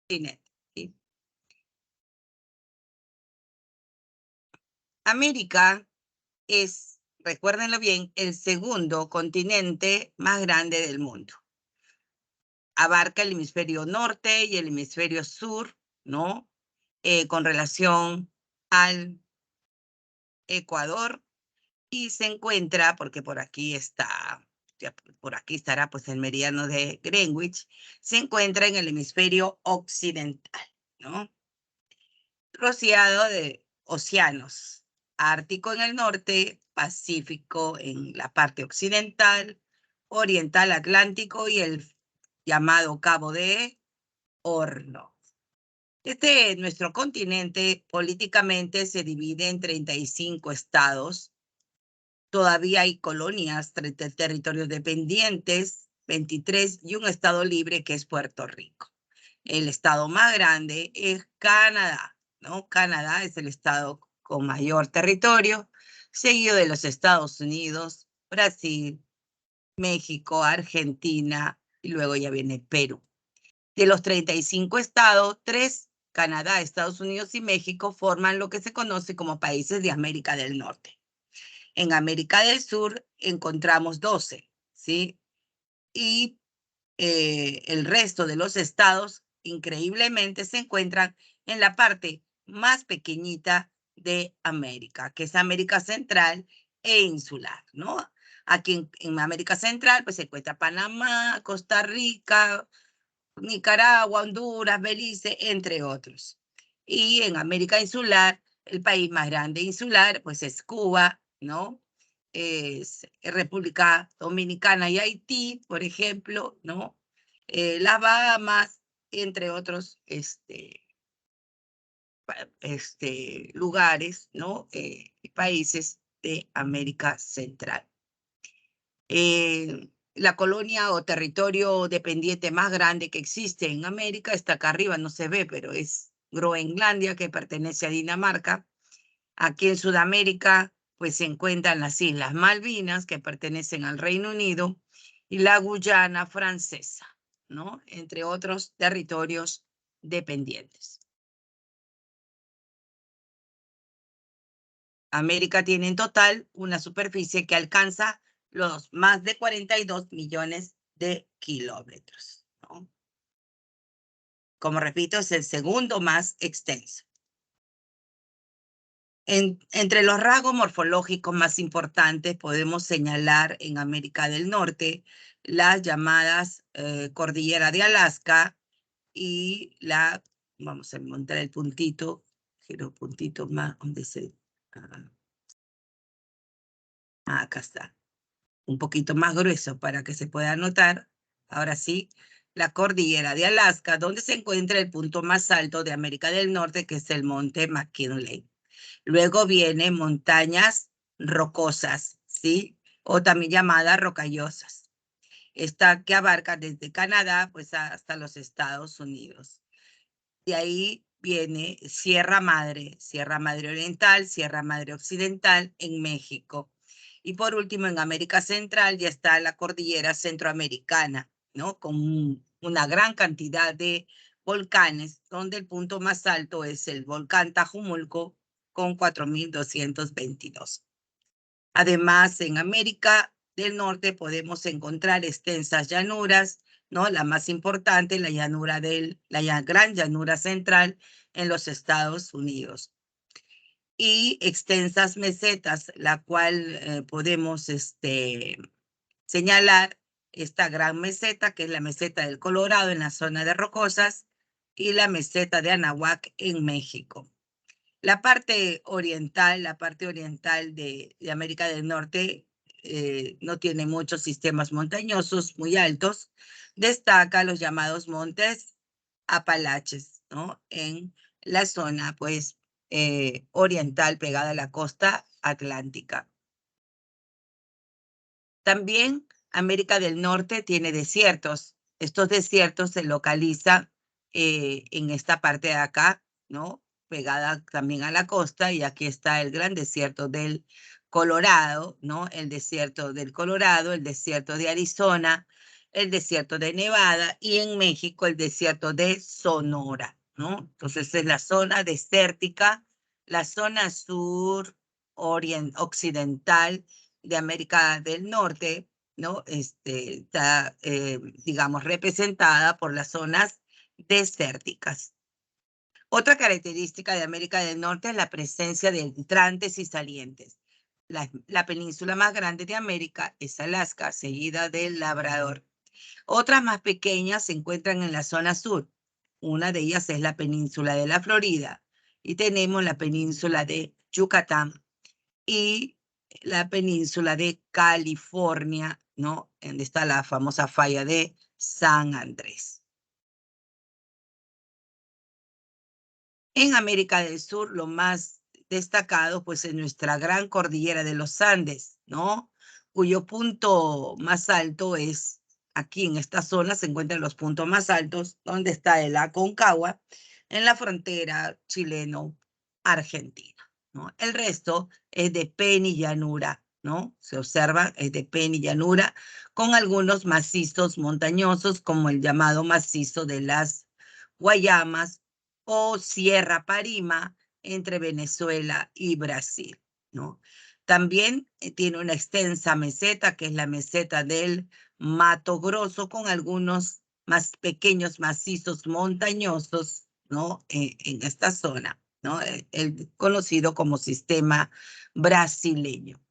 continente. ¿Sí? América es, recuérdenlo bien, el segundo continente más grande del mundo. Abarca el hemisferio norte y el hemisferio sur, ¿no? Con relación al Ecuador, y se encuentra, porque por aquí está, ya por aquí estará pues el meridiano de Greenwich, se encuentra en el hemisferio occidental, ¿no? Rodeado de océanos, Ártico en el norte, Pacífico en la parte occidental, Oriental Atlántico y el llamado Cabo de Horno. Nuestro continente políticamente se divide en 35 estados. Todavía hay colonias, territorios dependientes, 23, y un estado libre que es Puerto Rico. El estado más grande es Canadá, ¿no? Canadá es el estado con mayor territorio, seguido de los Estados Unidos, Brasil, México, Argentina, y luego ya viene Perú. De los 35 estados, 3, Canadá, Estados Unidos y México, forman lo que se conoce como países de América del Norte. En América del Sur encontramos 12, ¿sí? Y el resto de los estados, increíblemente, se encuentran en la parte más pequeñita de América, que es América Central e Insular, ¿no? Aquí en América Central, pues se encuentra Panamá, Costa Rica, Nicaragua, Honduras, Belice, entre otros. Y en América Insular, el país más grande insular, pues es Cuba, ¿no? Es República Dominicana y Haití, por ejemplo, ¿no? Las Bahamas, entre otros lugares, ¿no? Países de América Central. La colonia o territorio dependiente más grande que existe en América está acá arriba, no se ve, pero es Groenlandia, que pertenece a Dinamarca. Aquí en Sudamérica, pues se encuentran las Islas Malvinas, que pertenecen al Reino Unido, y la Guyana francesa, ¿no? Entre otros territorios dependientes. América tiene en total una superficie que alcanza los más de 42 millones de kilómetros, ¿no? Como repito, es el segundo más extenso. Entre los rasgos morfológicos más importantes podemos señalar en América del Norte las llamadas Cordillera de Alaska y vamos a encontrar el puntito, quiero puntito más, donde acá está, un poquito más grueso para que se pueda notar. Ahora sí, la Cordillera de Alaska, donde se encuentra el punto más alto de América del Norte, que es el monte McKinley. Luego vienen montañas rocosas, ¿sí? O también llamadas rocallosas. Esta que abarca desde Canadá pues hasta los Estados Unidos. De ahí viene Sierra Madre Oriental, Sierra Madre Occidental en México. Y por último, en América Central ya está la cordillera centroamericana, ¿no? Con una gran cantidad de volcanes, donde el punto más alto es el volcán Tajumulco con 4.222. Además, en América del Norte podemos encontrar extensas llanuras, ¿no? La más importante, la Gran Llanura Central en los Estados Unidos. Y extensas mesetas, la cual podemos señalar esta gran meseta, que es la meseta del Colorado en la zona de Rocosas, y la meseta de Anahuac en México. La parte oriental de América del Norte no tiene muchos sistemas montañosos muy altos. Destaca los llamados montes Apalaches, ¿no? En la zona, pues, oriental pegada a la costa atlántica. También América del Norte tiene desiertos. Estos desiertos se localizan en esta parte de acá, ¿no? Pegada también a la costa, y aquí está el gran desierto del Colorado, ¿no? El desierto del Colorado, el desierto de Arizona, el desierto de Nevada y en México el desierto de Sonora, ¿no? Entonces es la zona desértica, la zona sur occidental de América del Norte, ¿no? Está, digamos, representada por las zonas desérticas. Otra característica de América del Norte es la presencia de entrantes y salientes. La península más grande de América es Alaska, seguida del Labrador. Otras más pequeñas se encuentran en la zona sur. Una de ellas es la península de la Florida y tenemos la península de Yucatán y la península de California, ¿no? Donde está la famosa falla de San Andrés. En América del Sur, lo más destacado, pues, es nuestra gran cordillera de los Andes, ¿no? Cuyo punto más alto es aquí en esta zona, se encuentran los puntos más altos, donde está el Aconcagua, en la frontera chileno-argentina, ¿no? El resto es de penillanura, ¿no? Se observa, es de penillanura, con algunos macizos montañosos, como el llamado macizo de las Guayamas, o Sierra Parima entre Venezuela y Brasil, ¿no? También tiene una extensa meseta, que es la meseta del Mato Grosso, con algunos más pequeños macizos montañosos, ¿no? En esta zona, ¿no? El conocido como sistema brasileño.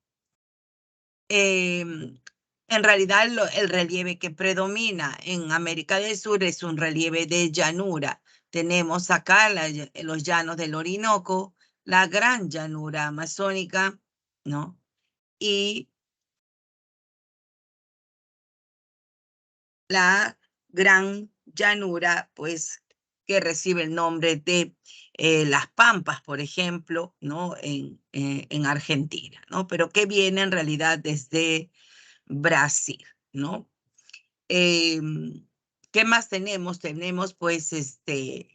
En realidad, el relieve que predomina en América del Sur es un relieve de llanura. Tenemos acá los llanos del Orinoco, la gran llanura amazónica, ¿no? Y la gran llanura, pues, que recibe el nombre de las Pampas, por ejemplo, ¿no? En Argentina, ¿no? Pero que viene en realidad desde Brasil, ¿no? ¿Qué más tenemos? Tenemos pues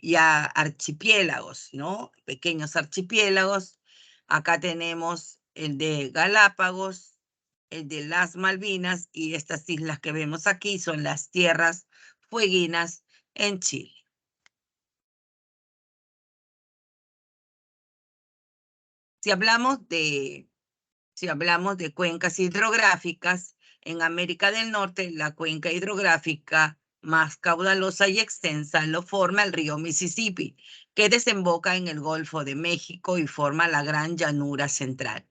ya archipiélagos, ¿no? Pequeños archipiélagos. Acá tenemos el de Galápagos, el de las Malvinas y estas islas que vemos aquí son las tierras fueguinas en Chile. Si hablamos de Si hablamos de cuencas hidrográficas, en América del Norte, la cuenca hidrográfica más caudalosa y extensa lo forma el río Mississippi, que desemboca en el Golfo de México y forma la Gran Llanura Central.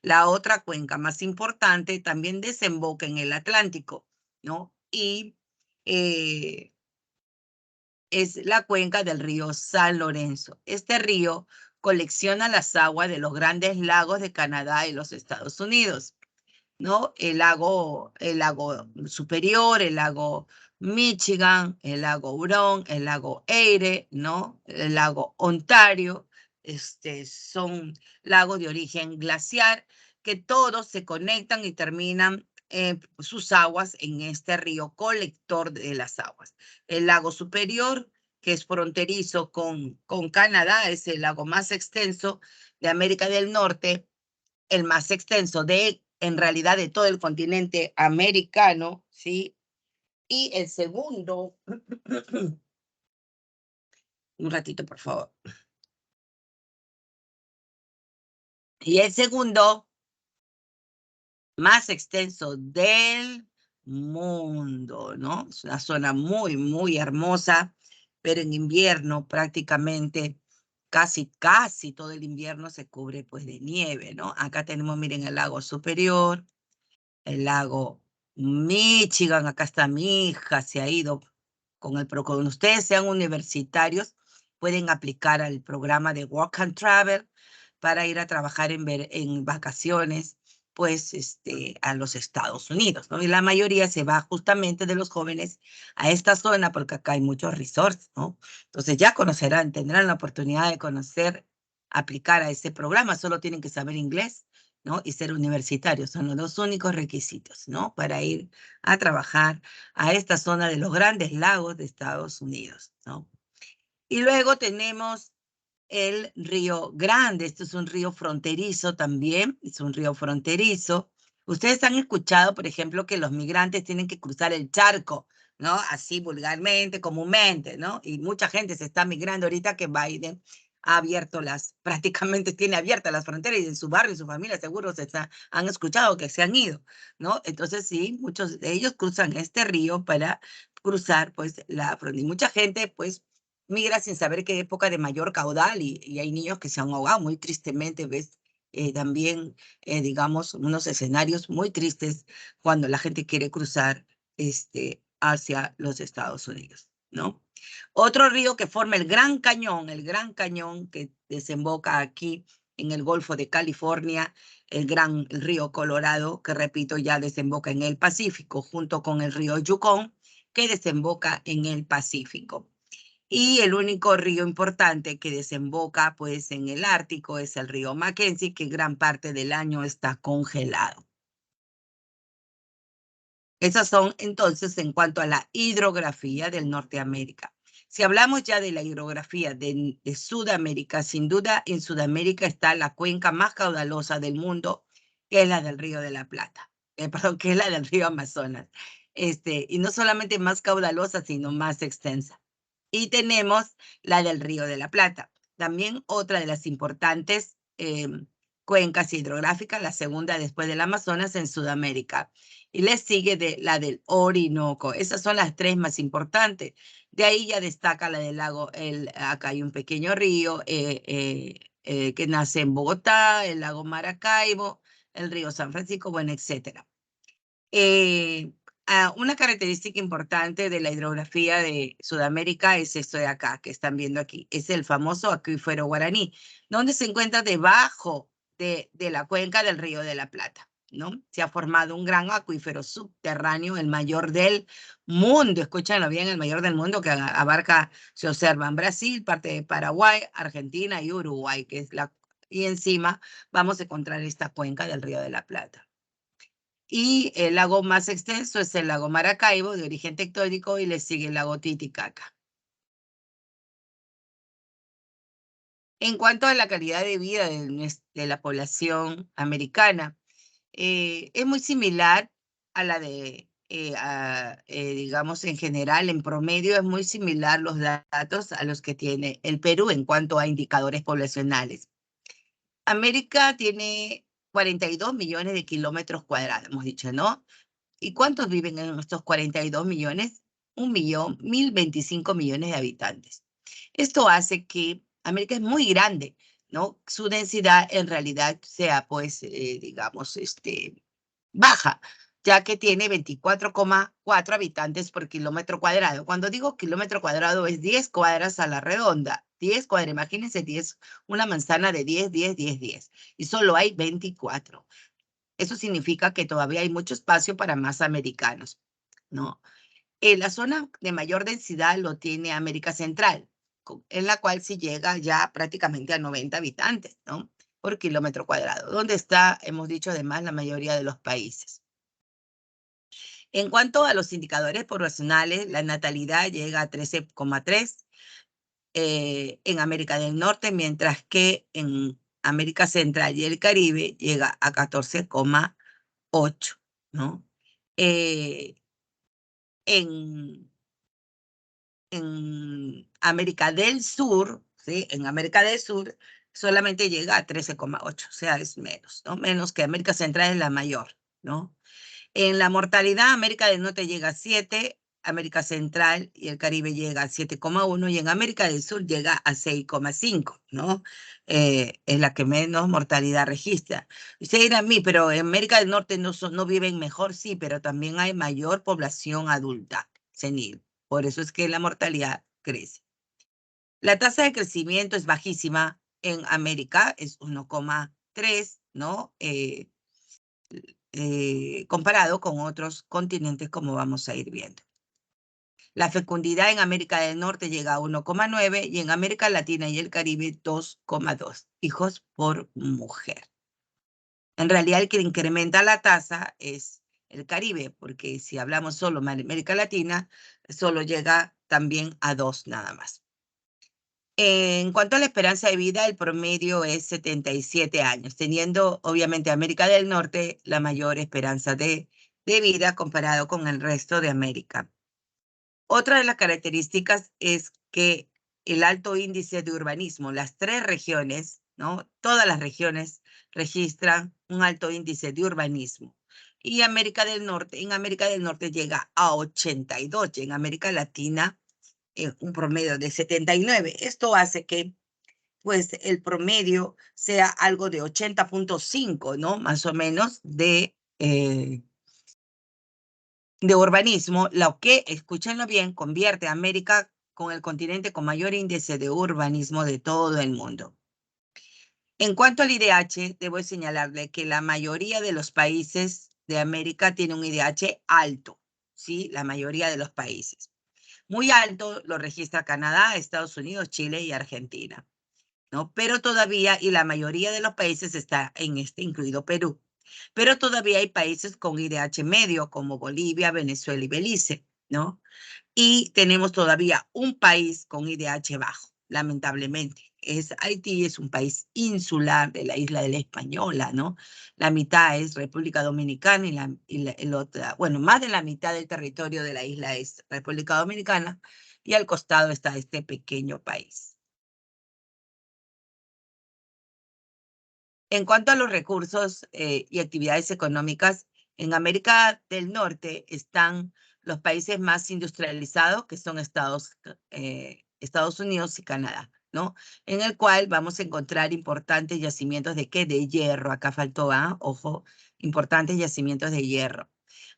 La otra cuenca más importante también desemboca en el Atlántico, ¿no? Y es la cuenca del río San Lorenzo. Este río colecciona las aguas de los grandes lagos de Canadá y los Estados Unidos, ¿no? El lago Superior, el lago Michigan, el lago Huron, el lago Erie, ¿no? El lago Ontario, son lagos de origen glaciar que todos se conectan y terminan sus aguas en este río colector de las aguas. El lago Superior, que es fronterizo con Canadá, es el lago más extenso de América del Norte, el más extenso en realidad, de todo el continente americano, ¿sí? Y el segundo, un ratito, por favor. Y el segundo más extenso del mundo, ¿no? Es una zona muy, muy hermosa, pero en invierno prácticamente casi todo el invierno se cubre pues de nieve, ¿no? Acá tenemos, miren, el lago Superior, el lago Michigan, acá está mi hija, se ha ido cuando ustedes sean universitarios, pueden aplicar al programa de Work and Travel para ir a trabajar en vacaciones, pues, a los Estados Unidos, ¿no? Y la mayoría se va justamente de los jóvenes a esta zona porque acá hay muchos resorts, ¿no? Entonces ya conocerán, tendrán la oportunidad de conocer, aplicar a ese programa, solo tienen que saber inglés, ¿no? Y ser universitarios son los dos únicos requisitos, ¿no? Para ir a trabajar a esta zona de los grandes lagos de Estados Unidos, ¿no? Y luego tenemos el Río Grande. Esto es un río fronterizo también, es un río fronterizo. Ustedes han escuchado, por ejemplo, que los migrantes tienen que cruzar el charco, ¿no? Así vulgarmente, comúnmente, ¿no? Y mucha gente se está migrando ahorita que Biden ha abierto prácticamente tiene abiertas las fronteras y en su barrio y su familia seguro han escuchado que se han ido, ¿no? Entonces sí, muchos de ellos cruzan este río para cruzar pues la frontera. Y mucha gente pues migra sin saber qué época de mayor caudal y hay niños que se han ahogado muy tristemente, ¿ves? También digamos, unos escenarios muy tristes cuando la gente quiere cruzar hacia los Estados Unidos, ¿no? Otro río que forma el Gran Cañón que desemboca aquí en el Golfo de California, el río Colorado, que repito, ya desemboca en el Pacífico, junto con el río Yukon, que desemboca en el Pacífico. Y el único río importante que desemboca pues en el Ártico es el río Mackenzie, que gran parte del año está congelado. Esas son entonces en cuanto a la hidrografía del Norteamérica. Si hablamos ya de la hidrografía de Sudamérica, sin duda en Sudamérica está la cuenca más caudalosa del mundo, que es la del Río de la Plata, perdón, que es la del río Amazonas. Y no solamente más caudalosa, sino más extensa. Y tenemos la del Río de la Plata. También otra de las importantes cuencas hidrográficas, la segunda después del Amazonas en Sudamérica. Y le sigue la del Orinoco. Esas son las tres más importantes. De ahí ya destaca la del lago, acá hay un pequeño río que nace en Bogotá, el lago Maracaibo, el río San Francisco, bueno, etcétera. Una característica importante de la hidrografía de Sudamérica es esto de acá, que están viendo aquí. Es el famoso acuífero Guaraní, donde se encuentra debajo de la cuenca del Río de la Plata, ¿no? Se ha formado un gran acuífero subterráneo, el mayor del mundo. Escúchanlo bien, el mayor del mundo, que abarca, se observa en Brasil, parte de Paraguay, Argentina y Uruguay, y encima vamos a encontrar esta cuenca del Río de la Plata. Y el lago más extenso es el lago Maracaibo, de origen tectónico, y le sigue el lago Titicaca. En cuanto a la calidad de vida de la población americana, es muy similar a la digamos, en general, en promedio, es muy similar los datos a los que tiene el Perú en cuanto a indicadores poblacionales. América tiene 42 millones de kilómetros cuadrados, hemos dicho, ¿no? ¿Y cuántos viven en estos 42 millones? 1.025 millones de habitantes. Esto hace que América es muy grande, ¿no? Su densidad en realidad sea, pues, digamos, baja, ya que tiene 24,4 habitantes por kilómetro cuadrado. Cuando digo kilómetro cuadrado es 10 cuadras a la redonda. 10 cuadras, imagínense 10, una manzana de 10, 10, 10, 10. Y solo hay 24. Eso significa que todavía hay mucho espacio para más americanos, ¿no? La zona de mayor densidad lo tiene América Central, en la cual se llega ya prácticamente a 90 habitantes, ¿no? Por kilómetro cuadrado, donde está, hemos dicho además, la mayoría de los países. En cuanto a los indicadores poblacionales, la natalidad llega a 13,3 en América del Norte, mientras que en América Central y el Caribe llega a 14,8, ¿no? Eh, en, en América del Sur, ¿sí? En América del Sur solamente llega a 13,8, o sea, es menos, ¿no? Menos que América Central es la mayor, ¿no? En la mortalidad, América del Norte llega a 7, América Central y el Caribe llega a 7,1 y en América del Sur llega a 6,5, ¿no? Es la que menos mortalidad registra. Usted dirá a mí, pero en América del Norte no viven mejor, sí, pero también hay mayor población adulta, senil. Por eso es que la mortalidad crece. La tasa de crecimiento es bajísima en América, es 1,3, ¿no? Comparado con otros continentes, como vamos a ir viendo. La fecundidad en América del Norte llega a 1,9 y en América Latina y el Caribe 2,2 hijos por mujer. En realidad, el que incrementa la tasa es el Caribe, porque si hablamos solo de América Latina, solo llega también a 2 nada más. En cuanto a la esperanza de vida, el promedio es 77 años, teniendo obviamente América del Norte la mayor esperanza de vida comparado con el resto de América. Otra de las características es que el alto índice de urbanismo, las tres regiones, ¿no? Todas las regiones registran un alto índice de urbanismo. Y América del Norte, en América del Norte llega a 82, y en América Latina un promedio de 79. Esto hace que pues el promedio sea algo de 80.5, ¿no? Más o menos de urbanismo, lo que, escúchenlo bien, convierte a América con el continente con mayor índice de urbanismo de todo el mundo. En cuanto al IDH, debo señalarle que la mayoría de los países de América tiene un IDH alto, ¿sí? La mayoría de los países. Muy alto lo registra Canadá, Estados Unidos, Chile y Argentina, ¿no? Pero todavía, y la mayoría de los países está en este, incluido Perú. Pero todavía hay países con IDH medio, como Bolivia, Venezuela y Belice, ¿no? Y tenemos todavía un país con IDH bajo, lamentablemente. Haití es un país insular de la isla de la Española, ¿no? La mitad es República Dominicana el otra, bueno, más de la mitad del territorio de la isla es República Dominicana y al costado está este pequeño país. En cuanto a los recursos y actividades económicas, en América del Norte están los países más industrializados, que son Estados Unidos y Canadá, ¿no? En el cual vamos a encontrar importantes yacimientos de ¿qué? De hierro. Acá faltó, ojo, importantes yacimientos de hierro.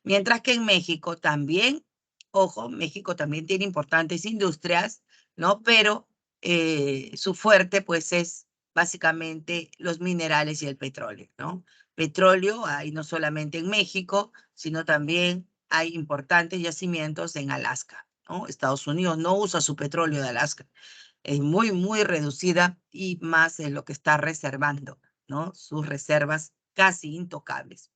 Mientras que en México también, ojo, México también tiene importantes industrias, ¿no? Pero su fuerte, pues, es básicamente los minerales y el petróleo, ¿no? Petróleo hay no solamente en México, sino también hay importantes yacimientos en Alaska, ¿no? Estados Unidos no usa su petróleo de Alaska, es muy, muy reducida y más en lo que está reservando, ¿no? Sus reservas casi intocables.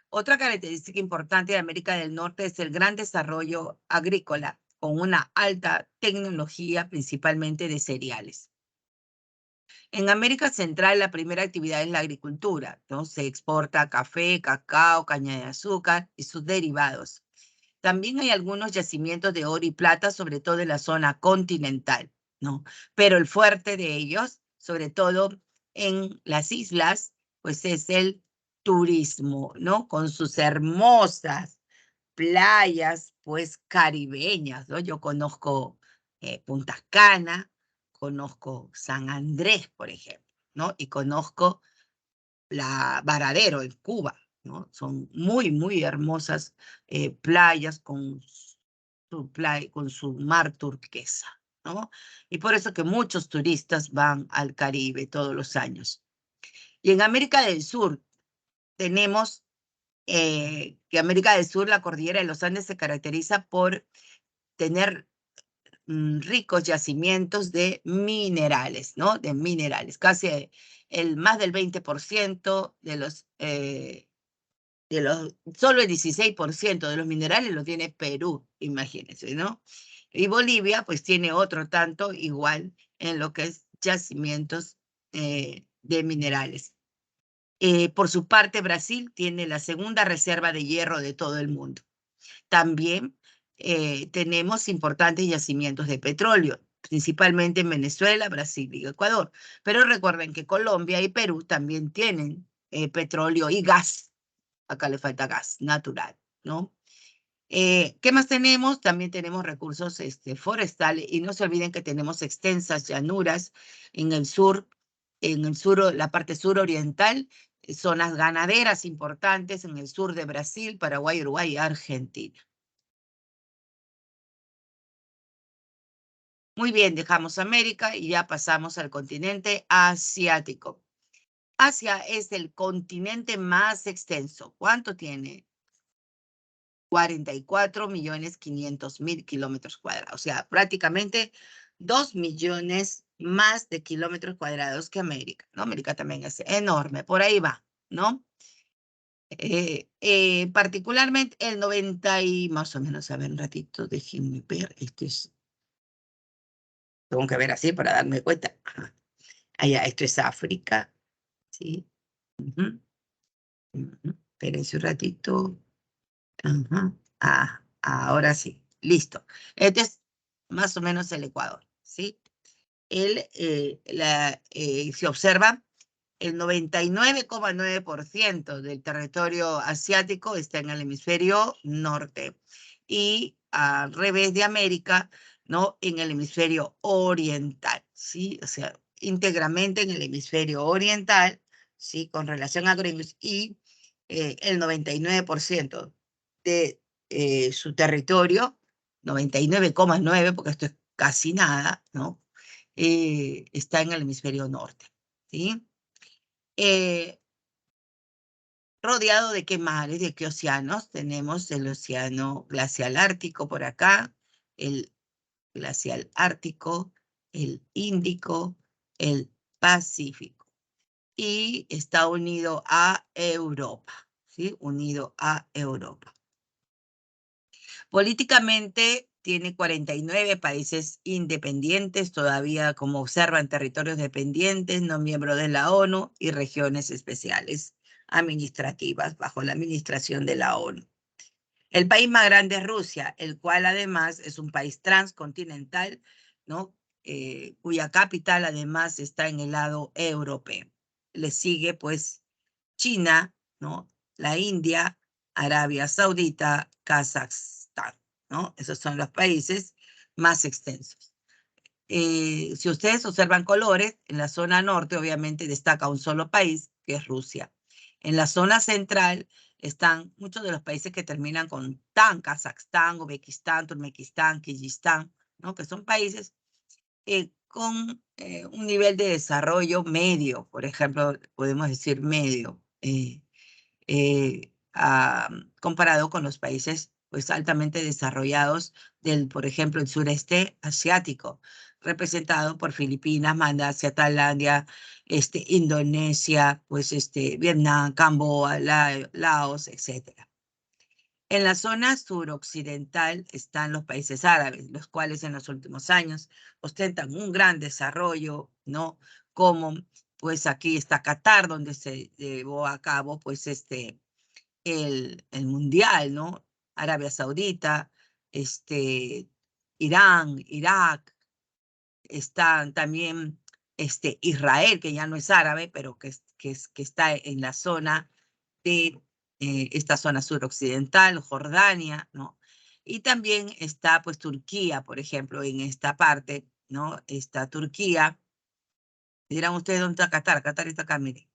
Otra característica importante de América del Norte es el gran desarrollo agrícola, con una alta tecnología, principalmente de cereales. En América Central, la primera actividad es la agricultura, ¿no? Se exporta café, cacao, caña de azúcar y sus derivados. También hay algunos yacimientos de oro y plata, sobre todo en la zona continental, ¿no? Pero el fuerte de ellos, sobre todo en las islas, pues es el turismo, ¿no? Con sus hermosas playas, pues caribeñas, ¿no? Yo conozco Punta Cana, conozco San Andrés, por ejemplo, ¿no? Y conozco la Varadero en Cuba, ¿no? Son muy, muy hermosas playas con su mar turquesa, ¿no? Y por eso que muchos turistas van al Caribe todos los años. Y en América del Sur tenemos que América del Sur, la cordillera de los Andes se caracteriza por tener ricos yacimientos de minerales, ¿no? De minerales. Casi más del 20% solo el 16% de los minerales lo tiene Perú, imagínense, ¿no? Y Bolivia, pues tiene otro tanto igual en lo que es yacimientos de minerales. Por su parte, Brasil tiene la segunda reserva de hierro de todo el mundo. También tenemos importantes yacimientos de petróleo, principalmente en Venezuela, Brasil y Ecuador. Pero recuerden que Colombia y Perú también tienen petróleo y gas. Acá le falta gas natural, ¿no? ¿Qué más tenemos? También tenemos recursos forestales y no se olviden que tenemos extensas llanuras en el sur, la parte suroriental, zonas ganaderas importantes en el sur de Brasil, Paraguay, Uruguay y Argentina. Muy bien, dejamos América y ya pasamos al continente asiático. Asia es el continente más extenso. ¿Cuánto tiene? 44.500.000 kilómetros cuadrados, o sea, prácticamente 2 millones más de kilómetros cuadrados que América, ¿no? América también es enorme, por ahí va, ¿no? Particularmente el 90 y más o menos, a ver un ratito, déjenme ver, Tengo que ver así para darme cuenta. Ajá. Allá, esto es África, ¿sí? Ujú, ujú. Espérense un ratito. Ajá. Ah, ahora sí, listo. Este es más o menos el Ecuador, ¿sí? Se observa, el 99,9% del territorio asiático está en el hemisferio norte y al revés de América, ¿no? En el hemisferio oriental, ¿sí? O sea, íntegramente en el hemisferio oriental, ¿sí? Con relación a Greenwich y el 99% de su territorio, 99,9, porque esto es casi nada, ¿no? Está en el hemisferio norte, ¿sí? Rodeado de qué mares, de qué océanos. Tenemos el océano glacial ártico por acá, el glacial ártico, el Índico, el Pacífico. Y está unido a Europa, ¿sí? Unido a Europa. Políticamente tiene 49 países independientes, todavía como observan territorios dependientes, no miembros de la ONU y regiones especiales administrativas bajo la administración de la ONU. El país más grande es Rusia, el cual además es un país transcontinental, ¿no? Cuya capital además está en el lado europeo. Le sigue pues China, ¿no? La India, Arabia Saudita, Kazajstán, ¿no? Esos son los países más extensos. Si ustedes observan colores, en la zona norte obviamente destaca un solo país, que es Rusia. En la zona central están muchos de los países que terminan con tan, Kazajstán, Uzbekistán, Turkmenistán, Kirguistán, ¿no? Que son países con un nivel de desarrollo medio, por ejemplo, podemos decir medio, comparado con los países pues, altamente desarrollados del, por ejemplo, el sureste asiático, representado por Filipinas, Malasia, Tailandia, Indonesia, pues, Vietnam, Camboya, Laos, etc. En la zona suroccidental están los países árabes, los cuales en los últimos años ostentan un gran desarrollo, ¿no? Como, pues aquí está Qatar, donde se llevó a cabo, pues, el mundial, ¿no? Arabia Saudita, Irán, Irak, están también, Israel, que ya no es árabe, pero que está en la zona de esta zona suroccidental, Jordania, ¿no? Y también está pues Turquía, por ejemplo, en esta parte, ¿no? Está Turquía. Dirán ustedes dónde está Qatar. Qatar está acá, miren,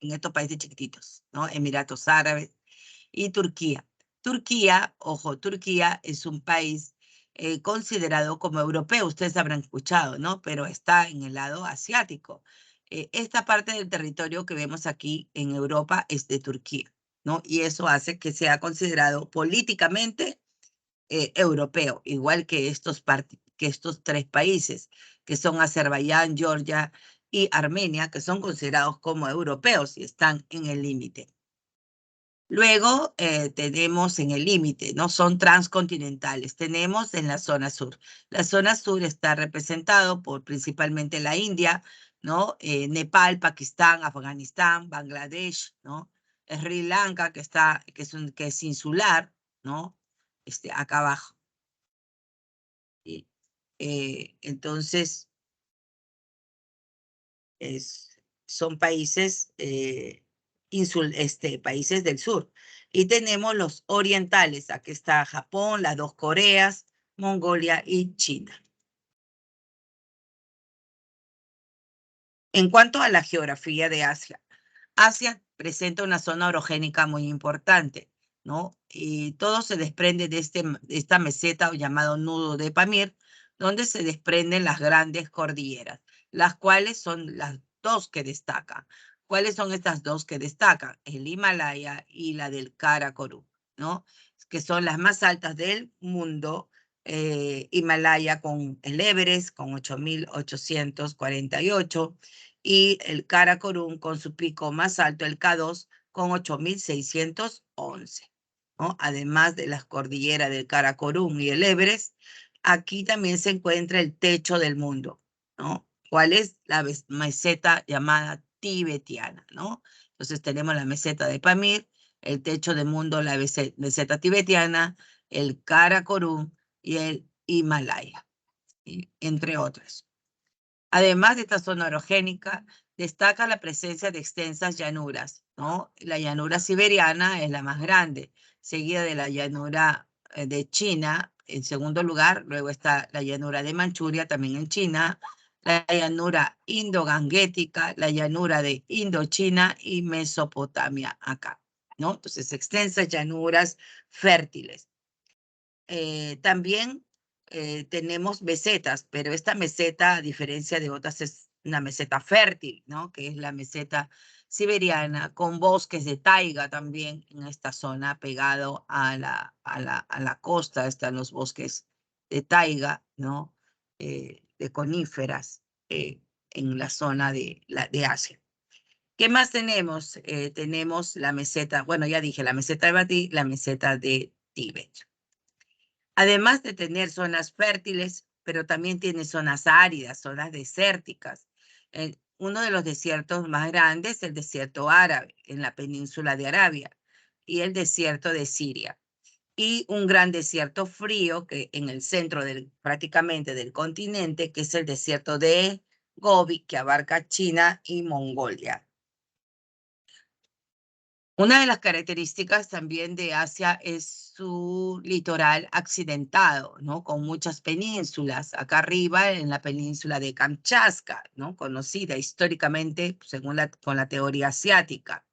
en estos países chiquititos, ¿no? Emiratos Árabes y Turquía. Turquía, ojo, Turquía es un país considerado como europeo, ustedes habrán escuchado, ¿no? Pero está en el lado asiático. Esta parte del territorio que vemos aquí en Europa es de Turquía, ¿no? Y eso hace que sea considerado políticamente europeo, igual que estos tres países, que son Azerbaiyán, Georgia y Armenia, que son considerados como europeos y están en el límite. Luego tenemos en el límite, ¿no? Son transcontinentales. Tenemos en la zona sur. La zona sur está representado por principalmente la India, ¿no? Nepal, Pakistán, Afganistán, Bangladesh, ¿no? Sri Lanka, que es insular, ¿no? Acá abajo. Y, entonces, son países, países del sur. Y tenemos los orientales. Aquí está Japón, las dos Coreas, Mongolia y China. En cuanto a la geografía de Asia, Asia presenta una zona orogénica muy importante, ¿no? Y todo se desprende de esta meseta llamado nudo de Pamir, donde se desprenden las grandes cordilleras, las cuales son las dos que destacan. ¿Cuáles son estas dos que destacan? El Himalaya y la del Karakorum, ¿no? Que son las más altas del mundo. Himalaya con el Everest con 8.848 y el Karakorum con su pico más alto, el K2, con 8.611, ¿no? Además de las cordilleras del Karakorum y el Everest, aquí también se encuentra el techo del mundo, ¿no? ¿Cuál es la meseta llamada tibetiana, ¿no? Entonces tenemos la meseta de Pamir, el techo del mundo, la meseta tibetiana, el Karakorum y el Himalaya, entre otras. Además de esta zona orogénica, destaca la presencia de extensas llanuras, ¿no? La llanura siberiana es la más grande, seguida de la llanura de China, en segundo lugar, luego está la llanura de Manchuria, también en China, la llanura indo-ganguética, la llanura de Indochina y Mesopotamia acá, ¿no? Entonces, extensas llanuras fértiles. También tenemos mesetas, pero esta meseta, a diferencia de otras, es una meseta fértil, ¿no? Que es la meseta siberiana, con bosques de taiga también en esta zona, pegado a la costa, están los bosques de taiga, ¿no? De coníferas en la zona de Asia. ¿Qué más tenemos? Tenemos la meseta, bueno, ya dije, la meseta de Batí, la meseta de Tíbet. Además de tener zonas fértiles, pero también tiene zonas áridas, zonas desérticas. Uno de los desiertos más grandes es el desierto árabe, en la península de Arabia, y el desierto de Siria. Y un gran desierto frío que en el centro prácticamente del continente, que es el desierto de Gobi, que abarca China y Mongolia. Una de las características también de Asia es su litoral accidentado, ¿no? Con muchas penínsulas. Acá arriba, en la península de Kamchatka, ¿no? Conocida históricamente según con la teoría asiática.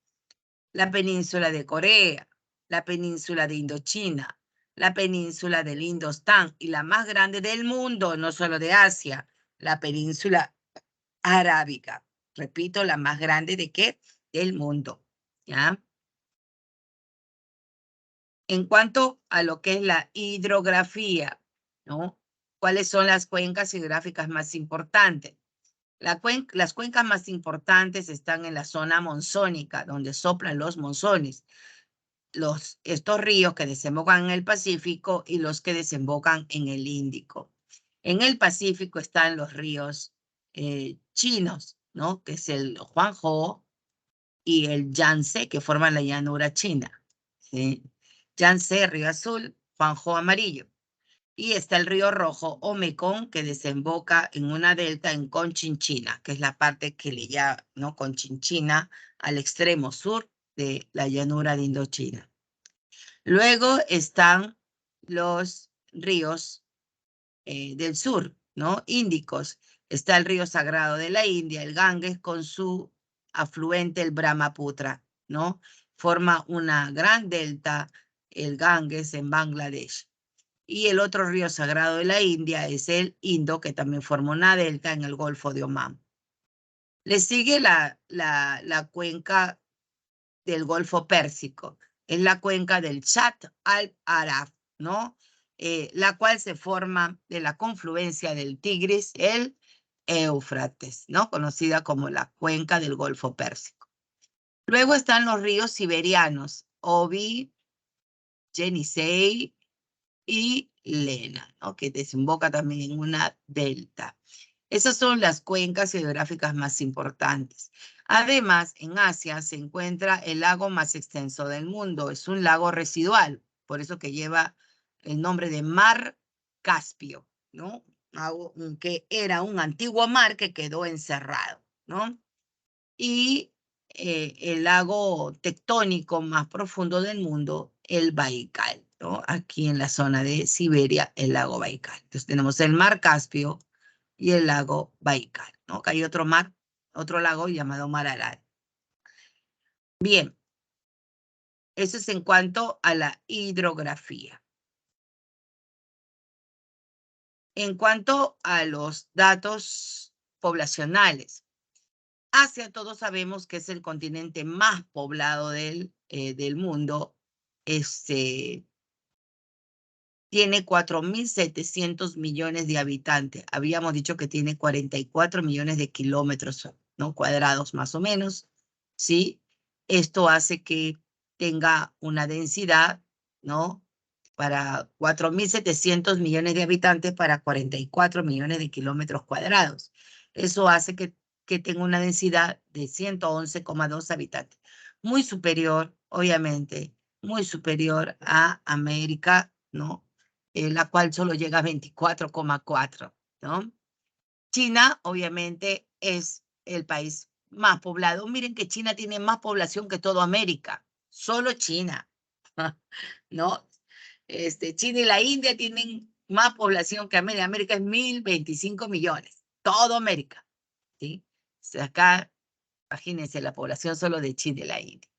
La península de Corea, la península de Indochina, la península del Indostán y la más grande del mundo, no solo de Asia, la península arábiga. Repito, la más grande de qué? Del mundo, ¿ya? En cuanto a lo que es la hidrografía, ¿no? ¿Cuáles son las cuencas hidrográficas más importantes? Las cuencas más importantes están en la zona monzónica, donde soplan los monzones, estos ríos que desembocan en el Pacífico y los que desembocan en el Índico. En el Pacífico están los ríos chinos, ¿no? Que es el Huanghe y el Yangtze, que forman la llanura china, ¿sí? Yangtze, río azul, Huanghe amarillo. Y está el río Rojo o Mekong, que desemboca en una delta en Conchinchina, que es la parte que le llama, ¿no? Conchinchina al extremo sur de la llanura de Indochina. Luego están los ríos del sur, ¿no? Índicos. Está el río sagrado de la India, el Ganges, con su afluente, el Brahmaputra, ¿no? Forma una gran delta, el Ganges, en Bangladesh. Y el otro río sagrado de la India es el Indo, que también forma una delta en el Golfo de Omán. Le sigue la cuenca del Golfo Pérsico, es la cuenca del Chat al-Arab, ¿no? La cual se forma de la confluencia del Tigris, el Éufrates, ¿no? Conocida como la cuenca del Golfo Pérsico. Luego están los ríos siberianos, Obi, Yenisei y Lena, ¿no? Que desemboca también en una delta. Esas son las cuencas hidrográficas más importantes. Además, en Asia se encuentra el lago más extenso del mundo. Es un lago residual, por eso que lleva el nombre de Mar Caspio, ¿no? Que era un antiguo mar que quedó encerrado, ¿no? Y el lago tectónico más profundo del mundo, el Baikal, ¿no? Aquí en la zona de Siberia, el lago Baikal. Entonces tenemos el Mar Caspio y el lago Baikal, ¿no? Que hay otro mar, otro lago llamado Mar Aral. Bien, eso es en cuanto a la hidrografía. En cuanto a los datos poblacionales, Asia todos sabemos que es el continente más poblado del mundo. Tiene 4.700 millones de habitantes. Habíamos dicho que tiene 44 millones de kilómetros, ¿no? Cuadrados más o menos, ¿sí? Esto hace que tenga una densidad, ¿no? para 4.700 millones de habitantes para 44 millones de kilómetros cuadrados. Eso hace que tenga una densidad de 111,2 habitantes. Muy superior, obviamente, muy superior a América, ¿no? La cual solo llega a 24,4, ¿no? China, obviamente, es el país más poblado. Miren que China tiene más población que toda América. Solo China, ¿no? China y la India tienen más población que América. América es 1.025 millones. Todo América, ¿sí? O sea, acá, imagínense la población solo de China y la India.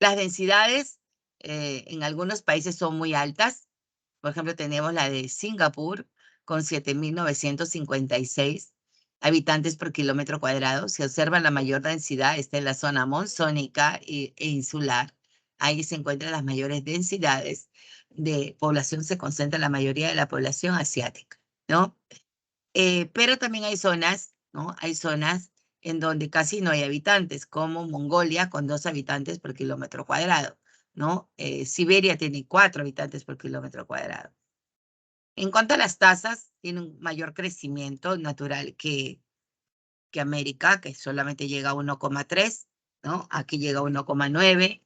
Las densidades en algunos países son muy altas. Por ejemplo, tenemos la de Singapur con 7.956 habitantes por kilómetro cuadrado. Se observa la mayor densidad, está en la zona monzónica e insular. Ahí se encuentran las mayores densidades de población, se concentra la mayoría de la población asiática, ¿no? Pero también hay zonas, ¿no? Hay zonas en donde casi no hay habitantes, como Mongolia con 2 habitantes por kilómetro cuadrado, ¿no? Siberia tiene 4 habitantes por kilómetro cuadrado. En cuanto a las tasas, tiene un mayor crecimiento natural que América, que solamente llega a 1,3, ¿no? Aquí llega a 1,9.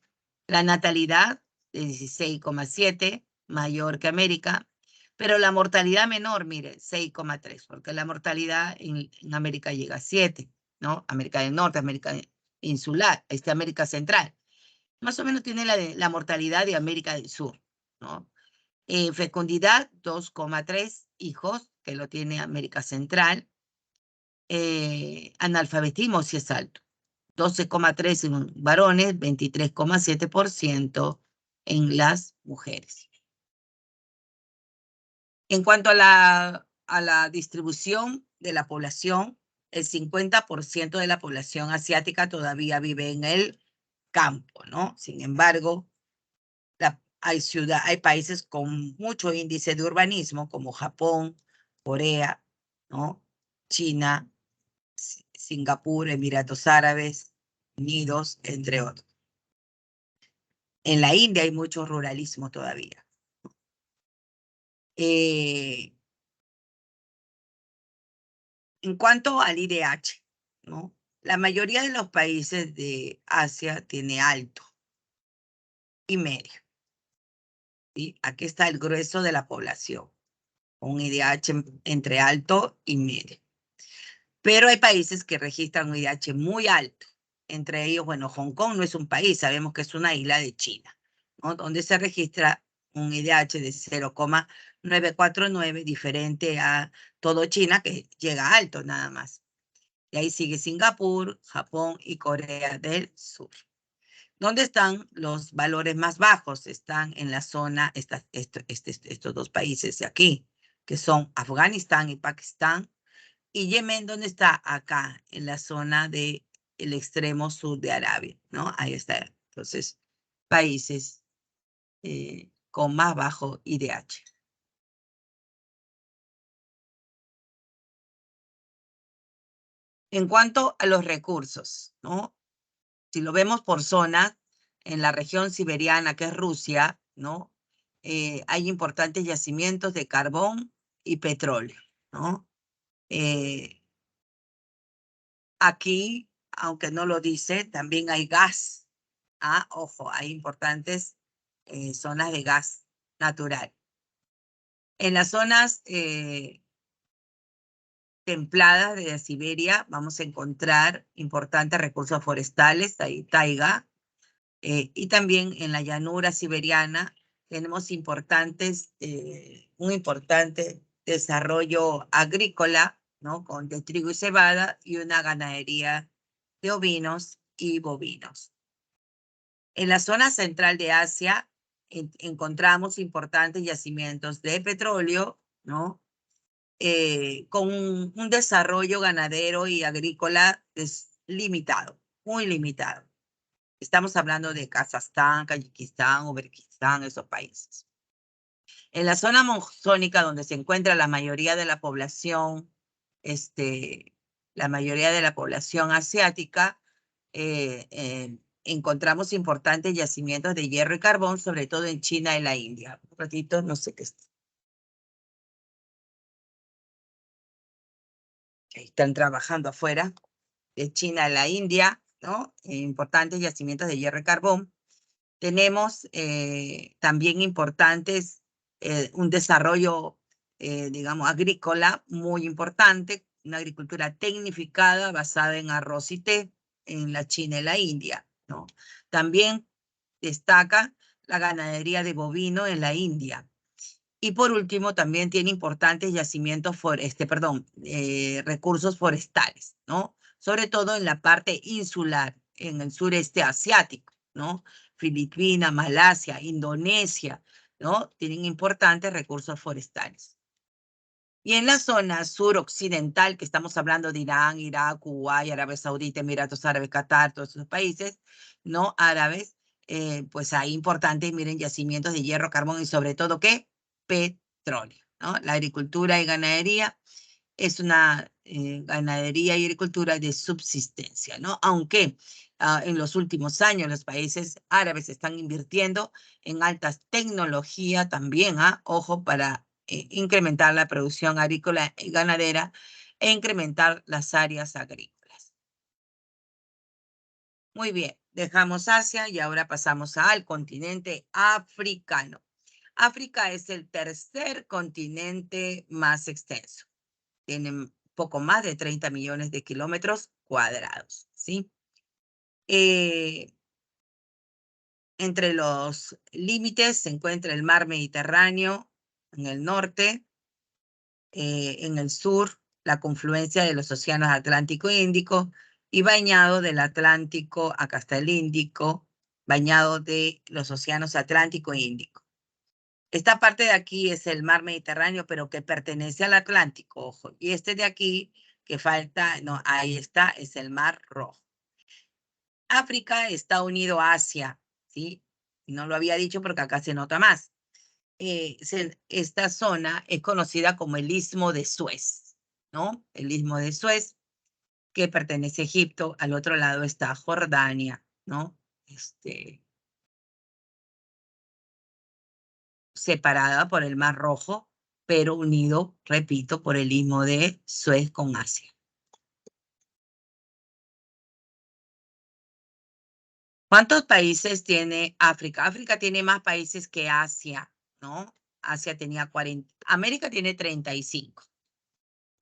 La natalidad de 16,7, mayor que América, pero la mortalidad menor, mire, 6,3, porque la mortalidad en América llega a 7, ¿no? América del Norte, América insular, América Central. Más o menos tiene la mortalidad de América del Sur, ¿no? Fecundidad, 2,3 hijos, que lo tiene América Central. Analfabetismo sí es alto, 12,3 en varones, 23,7% en las mujeres. En cuanto a la distribución de la población, el 50% de la población asiática todavía vive en el campo, ¿no? Sin embargo, hay países con mucho índice de urbanismo, como Japón, Corea, ¿no? China, Singapur, Emiratos Árabes Unidos, entre otros. En la India hay mucho ruralismo todavía. En cuanto al IDH, ¿no? La mayoría de los países de Asia tiene alto y medio. ¿Sí? Aquí está el grueso de la población, un IDH entre alto y medio. Pero hay países que registran un IDH muy alto. Entre ellos, bueno, Hong Kong no es un país, sabemos que es una isla de China, ¿no? Donde se registra un IDH de 0,949, diferente a todo China, que llega alto nada más. Y ahí sigue Singapur, Japón y Corea del Sur. ¿Dónde están los valores más bajos? Están en la zona, estos dos países de aquí, que son Afganistán y Pakistán. Y Yemen, ¿dónde está? Acá, en la zona del extremo sur de Arabia, ¿no? Ahí está. Entonces, países con más bajo IDH. En cuanto a los recursos, ¿no? Si lo vemos por zona, en la región siberiana, que es Rusia, ¿no? Hay importantes yacimientos de carbón y petróleo, ¿no? Aquí, aunque no lo dice, también hay gas. Ah, ojo, hay importantes zonas de gas natural. En las zonas templadas de Siberia vamos a encontrar importantes recursos forestales, taiga, y también en la llanura siberiana tenemos un importante desarrollo agrícola, ¿no? De trigo y cebada y una ganadería de ovinos y bovinos. En la zona central de Asia encontramos importantes yacimientos de petróleo, ¿no? Con un desarrollo ganadero y agrícola limitado, muy limitado. Estamos hablando de Kazajstán, Kazajistán, Uzbekistán, esos países. En la zona monzónica, donde se encuentra la mayoría de la población, asiática, encontramos importantes yacimientos de hierro y carbón, sobre todo en China y la India. Un ratito, no sé qué es. Ahí están trabajando afuera de China a la India, ¿no? Importantes yacimientos de hierro y carbón. Tenemos también importantes, un desarrollo, digamos, agrícola muy importante, una agricultura tecnificada basada en arroz y té en la China y la India, ¿no? También destaca la ganadería de bovino en la India. Y por último, también tiene importantes yacimientos, recursos forestales, ¿no? Sobre todo en la parte insular, en el sureste asiático, ¿no? Filipinas, Malasia, Indonesia, ¿no? Tienen importantes recursos forestales. Y en la zona suroccidental, que estamos hablando de Irán, Irak, Kuwait, Arabia Saudita, Emiratos Árabes, Qatar, todos esos países, ¿no? Árabes, pues hay importantes, miren, yacimientos de hierro, carbón y sobre todo, ¿qué? Petróleo, ¿no? La agricultura y ganadería es una ganadería y agricultura de subsistencia, ¿no? Aunque en los últimos años los países árabes están invirtiendo en altas tecnologías también, ojo, para incrementar la producción agrícola y ganadera e incrementar las áreas agrícolas. Muy bien, dejamos Asia y ahora pasamos al continente africano. África es el tercer continente más extenso. Tiene poco más de 30 millones de kilómetros cuadrados, ¿sí? Entre los límites se encuentra el mar Mediterráneo en el norte, en el sur, la confluencia de los océanos Atlántico e Índico, y bañado del Atlántico acá hasta el Índico, bañado de los océanos Atlántico e Índico. Esta parte de aquí es el mar Mediterráneo, pero que pertenece al Atlántico, ojo. Y este de aquí, que falta, no, ahí está, es el mar Rojo. África está unido a Asia, ¿sí? No lo había dicho porque acá se nota más. Esta zona es conocida como el Istmo de Suez, ¿no? El Istmo de Suez, que pertenece a Egipto. Al otro lado está Jordania, ¿no? Separada por el Mar Rojo, pero unido, repito, por el Istmo de Suez con Asia. ¿Cuántos países tiene África? África tiene más países que Asia, ¿no? Asia tenía 40, América tiene 35,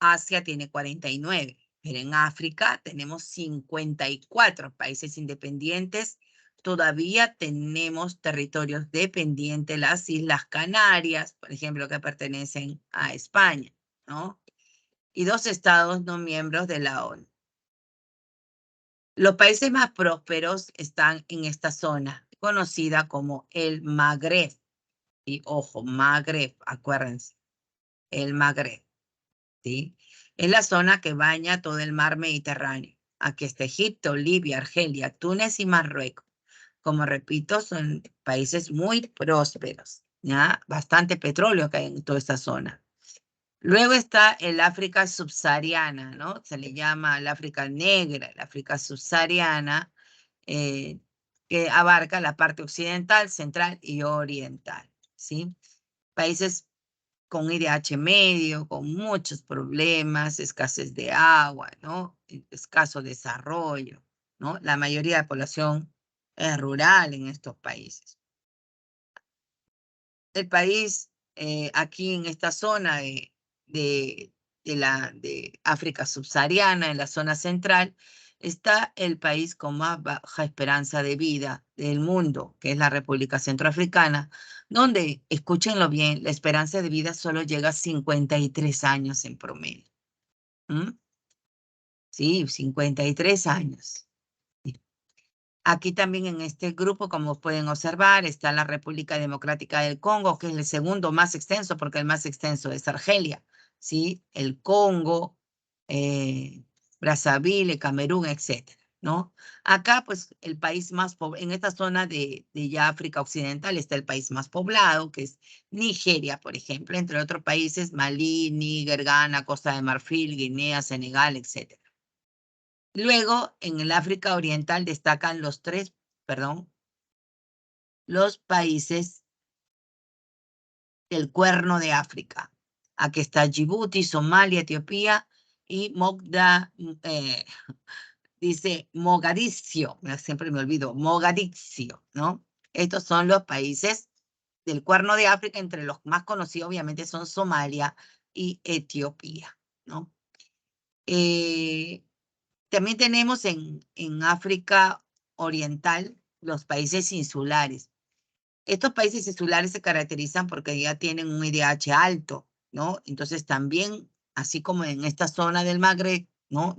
Asia tiene 49, pero en África tenemos 54 países independientes. Todavía tenemos territorios dependientes, las Islas Canarias, por ejemplo, que pertenecen a España, ¿no? Y 2 estados no miembros de la ONU. Los países más prósperos están en esta zona, conocida como el Magreb. Y ojo, Magreb, acuérdense, el Magreb, ¿sí? Es la zona que baña todo el mar Mediterráneo. Aquí está Egipto, Libia, Argelia, Túnez y Marruecos. Como repito, son países muy prósperos, ¿ya? Bastante petróleo que hay en toda esta zona. Luego está el África subsahariana, ¿no? Se le llama el África negra, el África subsahariana, que abarca la parte occidental, central y oriental, ¿sí? Países con IDH medio, con muchos problemas, escasez de agua, ¿no? Escaso desarrollo, ¿no? La mayoría de la población es rural en estos países. El país aquí en esta zona de, de África subsahariana, en la zona central, está el país con más baja esperanza de vida del mundo, que es la República Centroafricana, donde, escúchenlo bien, la esperanza de vida solo llega a 53 años en promedio. ¿Mm? Sí, 53 años. Aquí también en este grupo, como pueden observar, está la República Democrática del Congo, que es el segundo más extenso, porque el más extenso es Argelia, ¿sí? El Congo, Brazzaville, Camerún, etcétera, ¿no? Acá, pues, el país más poblado, en esta zona de ya África Occidental está el país más poblado, que es Nigeria, por ejemplo, entre otros países, Malí, Níger, Ghana, Costa de Marfil, Guinea, Senegal, etcétera. Luego, en el África Oriental destacan los 3 perdón, los países del Cuerno de África. Aquí está Djibouti, Somalia, Etiopía y dice Mogadiscio, siempre me olvido, Mogadiscio, ¿no? Estos son los países del Cuerno de África, entre los más conocidos obviamente son Somalia y Etiopía, ¿no? También tenemos en África Oriental los países insulares. Estos países insulares se caracterizan porque ya tienen un IDH alto, ¿no? Entonces también, así como en esta zona del Magreb, ¿no?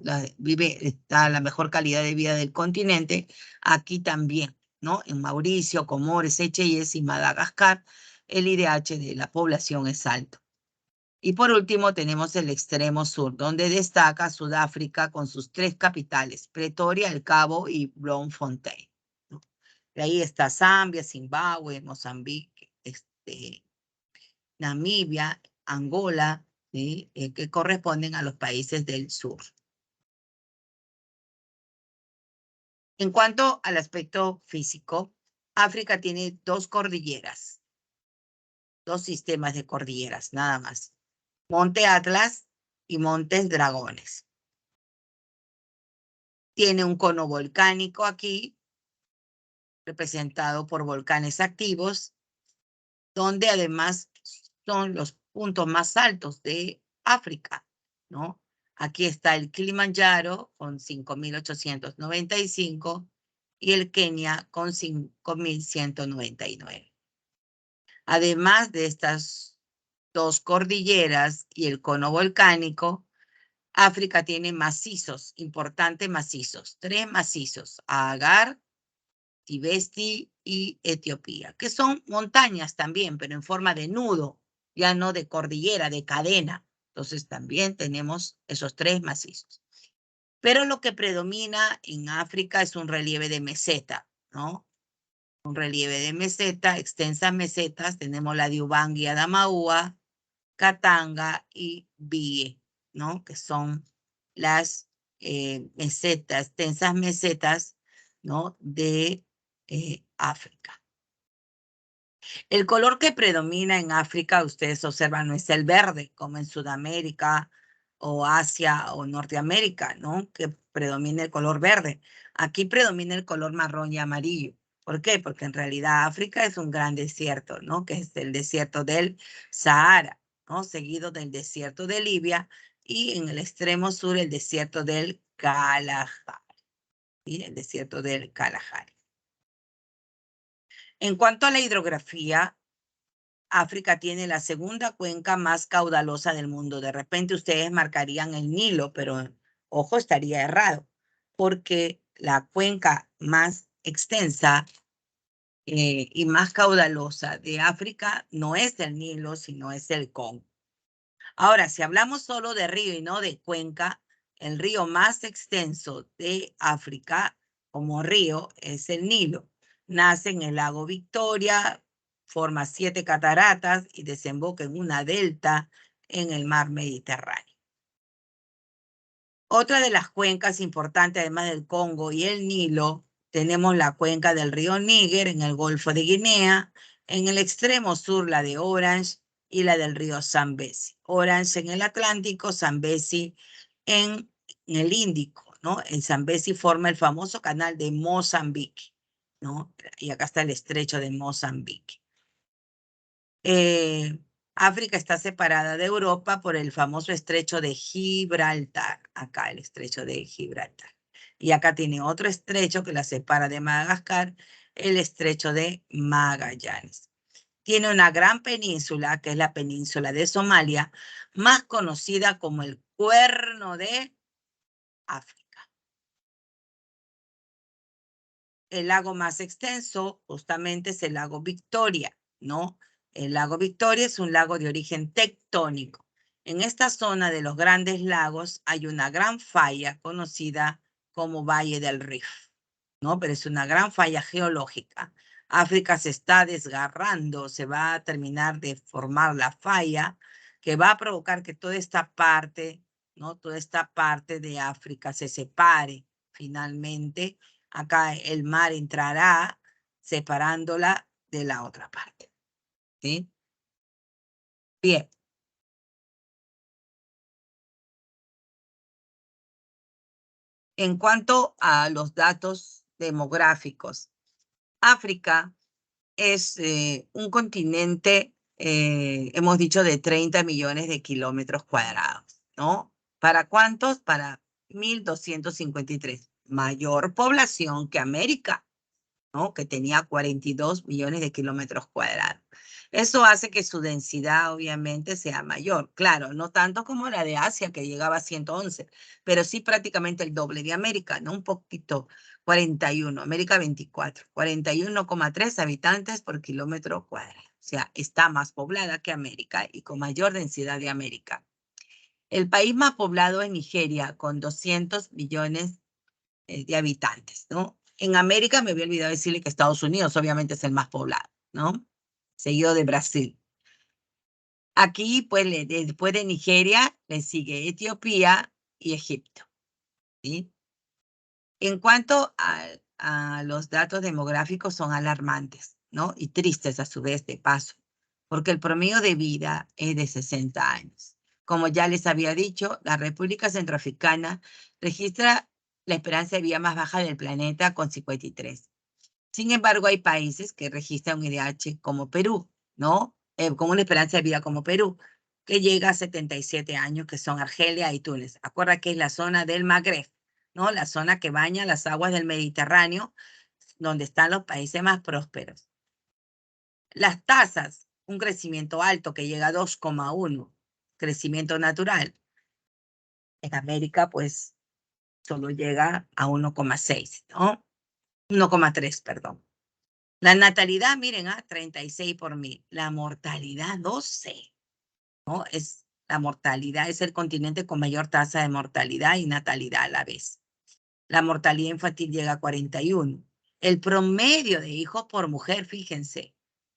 Está la mejor calidad de vida del continente, aquí también, ¿no? En Mauricio, Comores, Seychelles y Madagascar, el IDH de la población es alto. Y por último tenemos el extremo sur, donde destaca Sudáfrica con sus 3 capitales, Pretoria, El Cabo y Bloemfontein, ¿no? De ahí está Zambia, Zimbabue, Mozambique, Namibia, Angola, ¿sí? Que corresponden a los países del sur. En cuanto al aspecto físico, África tiene 2 cordilleras, 2 sistemas de cordilleras, nada más. Monte Atlas y Montes Dragones. Tiene un cono volcánico aquí, representado por volcanes activos, donde además son los puntos más altos de África, ¿no? Aquí está el Kilimanjaro con 5.895 y el Kenia con 5.199. Además de estas 2 cordilleras y el cono volcánico, África tiene macizos, importantes macizos, 3 macizos, Agar, Tibesti y Etiopía, que son montañas también, pero en forma de nudo, ya no de cordillera, de cadena. Entonces también tenemos esos 3 macizos. Pero lo que predomina en África es un relieve de meseta, ¿no? Un relieve de meseta, extensas mesetas, tenemos la de Ubangi, Adamaua, Katanga y Bie, ¿no? Que son las mesetas, extensas mesetas, ¿no? De África. El color que predomina en África, ustedes observan, no es el verde, como en Sudamérica o Asia o Norteamérica, ¿no? Que predomina el color verde. Aquí predomina el color marrón y amarillo. ¿Por qué? Porque en realidad África es un gran desierto, ¿no? Que es el desierto del Sahara, ¿no? Seguido del desierto de Libia y en el extremo sur el desierto del Kalahari. ¿Sí? El desierto del Kalahari. En cuanto a la hidrografía, África tiene la segunda cuenca más caudalosa del mundo. De repente ustedes marcarían el Nilo, pero ojo, estaría errado, porque la cuenca más extensa y más caudalosa de África no es el Nilo, sino es el Congo. Ahora, si hablamos solo de río y no de cuenca, el río más extenso de África como río es el Nilo. Nace en el lago Victoria, forma 7 cataratas y desemboca en una delta en el mar Mediterráneo. Otra de las cuencas importantes, además del Congo y el Nilo, tenemos la cuenca del río Níger en el Golfo de Guinea, en el extremo sur la de Orange y la del río Zambezi. Orange en el Atlántico, Zambezi en el Índico, ¿no? El Zambezi forma el famoso canal de Mozambique, ¿no? Y acá está el estrecho de Mozambique. África está separada de Europa por el famoso estrecho de Gibraltar. Acá el estrecho de Gibraltar. Y acá tiene otro estrecho que la separa de Madagascar, el estrecho de Magallanes. Tiene una gran península, que es la península de Somalia, más conocida como el Cuerno de África. El lago más extenso justamente es el lago Victoria, ¿no? El lago Victoria es un lago de origen tectónico. En esta zona de los grandes lagos hay una gran falla conocida como Valle del Rift, ¿no? Pero es una gran falla geológica. África se está desgarrando, se va a terminar de formar la falla que va a provocar que toda esta parte, ¿no? Toda esta parte de África se separe finalmente acá el mar entrará separándola de la otra parte. ¿Sí? Bien. En cuanto a los datos demográficos, África es un continente, hemos dicho, de 30 millones de kilómetros cuadrados, ¿no? ¿Para cuántos? Para 1.253. Mayor población que América, ¿no? Que tenía 42 millones de kilómetros cuadrados. Eso hace que su densidad obviamente sea mayor. Claro, no tanto como la de Asia, que llegaba a 111, pero sí prácticamente el doble de América, ¿no? Un poquito, 41, América 24, 41,3 habitantes por kilómetro cuadrado. O sea, está más poblada que América y con mayor densidad de América. El país más poblado es Nigeria, con 200 millones de habitantes, ¿no? En América me había olvidado decirle que Estados Unidos obviamente es el más poblado, ¿no? Seguido de Brasil. Aquí, pues, después de Nigeria, le sigue Etiopía y Egipto, ¿sí? En cuanto a los datos demográficos, son alarmantes, ¿no? Y tristes a su vez, de paso, porque el promedio de vida es de 60 años. Como ya les había dicho, la República Centroafricana registra la esperanza de vida más baja del planeta con 53. Sin embargo, hay países que registran un IDH como Perú, ¿no? Con una esperanza de vida como Perú, que llega a 77 años, que son Argelia y Túnez. Acuerda que es la zona del Magreb, ¿no? La zona que baña las aguas del Mediterráneo, donde están los países más prósperos. Las tasas, un crecimiento alto que llega a 2,1, crecimiento natural. En América, pues, solo llega a 1,6, ¿no? 1,3, perdón. La natalidad, miren, 36 por 1.000. La mortalidad, 12, ¿no? La mortalidad es el continente con mayor tasa de mortalidad y natalidad a la vez. La mortalidad infantil llega a 41. El promedio de hijos por mujer, fíjense,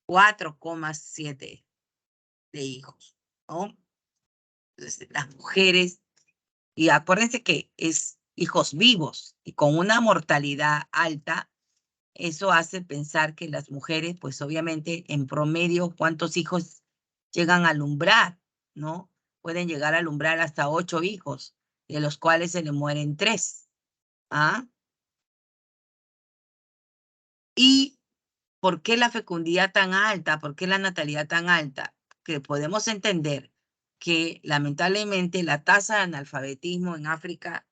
4,7 de hijos, ¿no? Entonces, las mujeres, y acuérdense que es hijos vivos y con una mortalidad alta. Eso hace pensar que las mujeres, pues obviamente, en promedio, ¿cuántos hijos llegan a alumbrar? ¿No? Pueden llegar a alumbrar hasta 8 hijos, de los cuales se le mueren 3. ¿Ah? ¿Y por qué la fecundidad tan alta? ¿Por qué la natalidad tan alta? Que podemos entender que lamentablemente la tasa de analfabetismo en África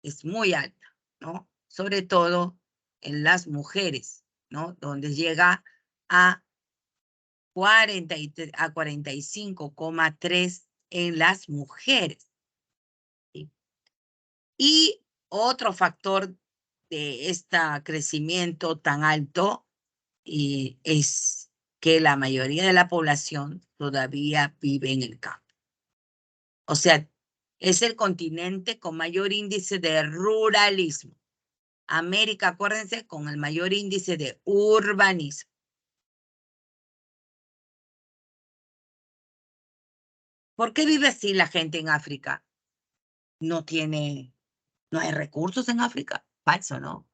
es muy alta, ¿no? Sobre todo en las mujeres, ¿no? Donde llega a 45,3 en las mujeres. ¿Sí? Y otro factor de este crecimiento tan alto es que la mayoría de la población todavía vive en el campo. O sea, es el continente con mayor índice de ruralismo. América, acuérdense, con el mayor índice de urbanismo. ¿Por qué vive así la gente en África? No hay recursos en África. Falso, ¿no?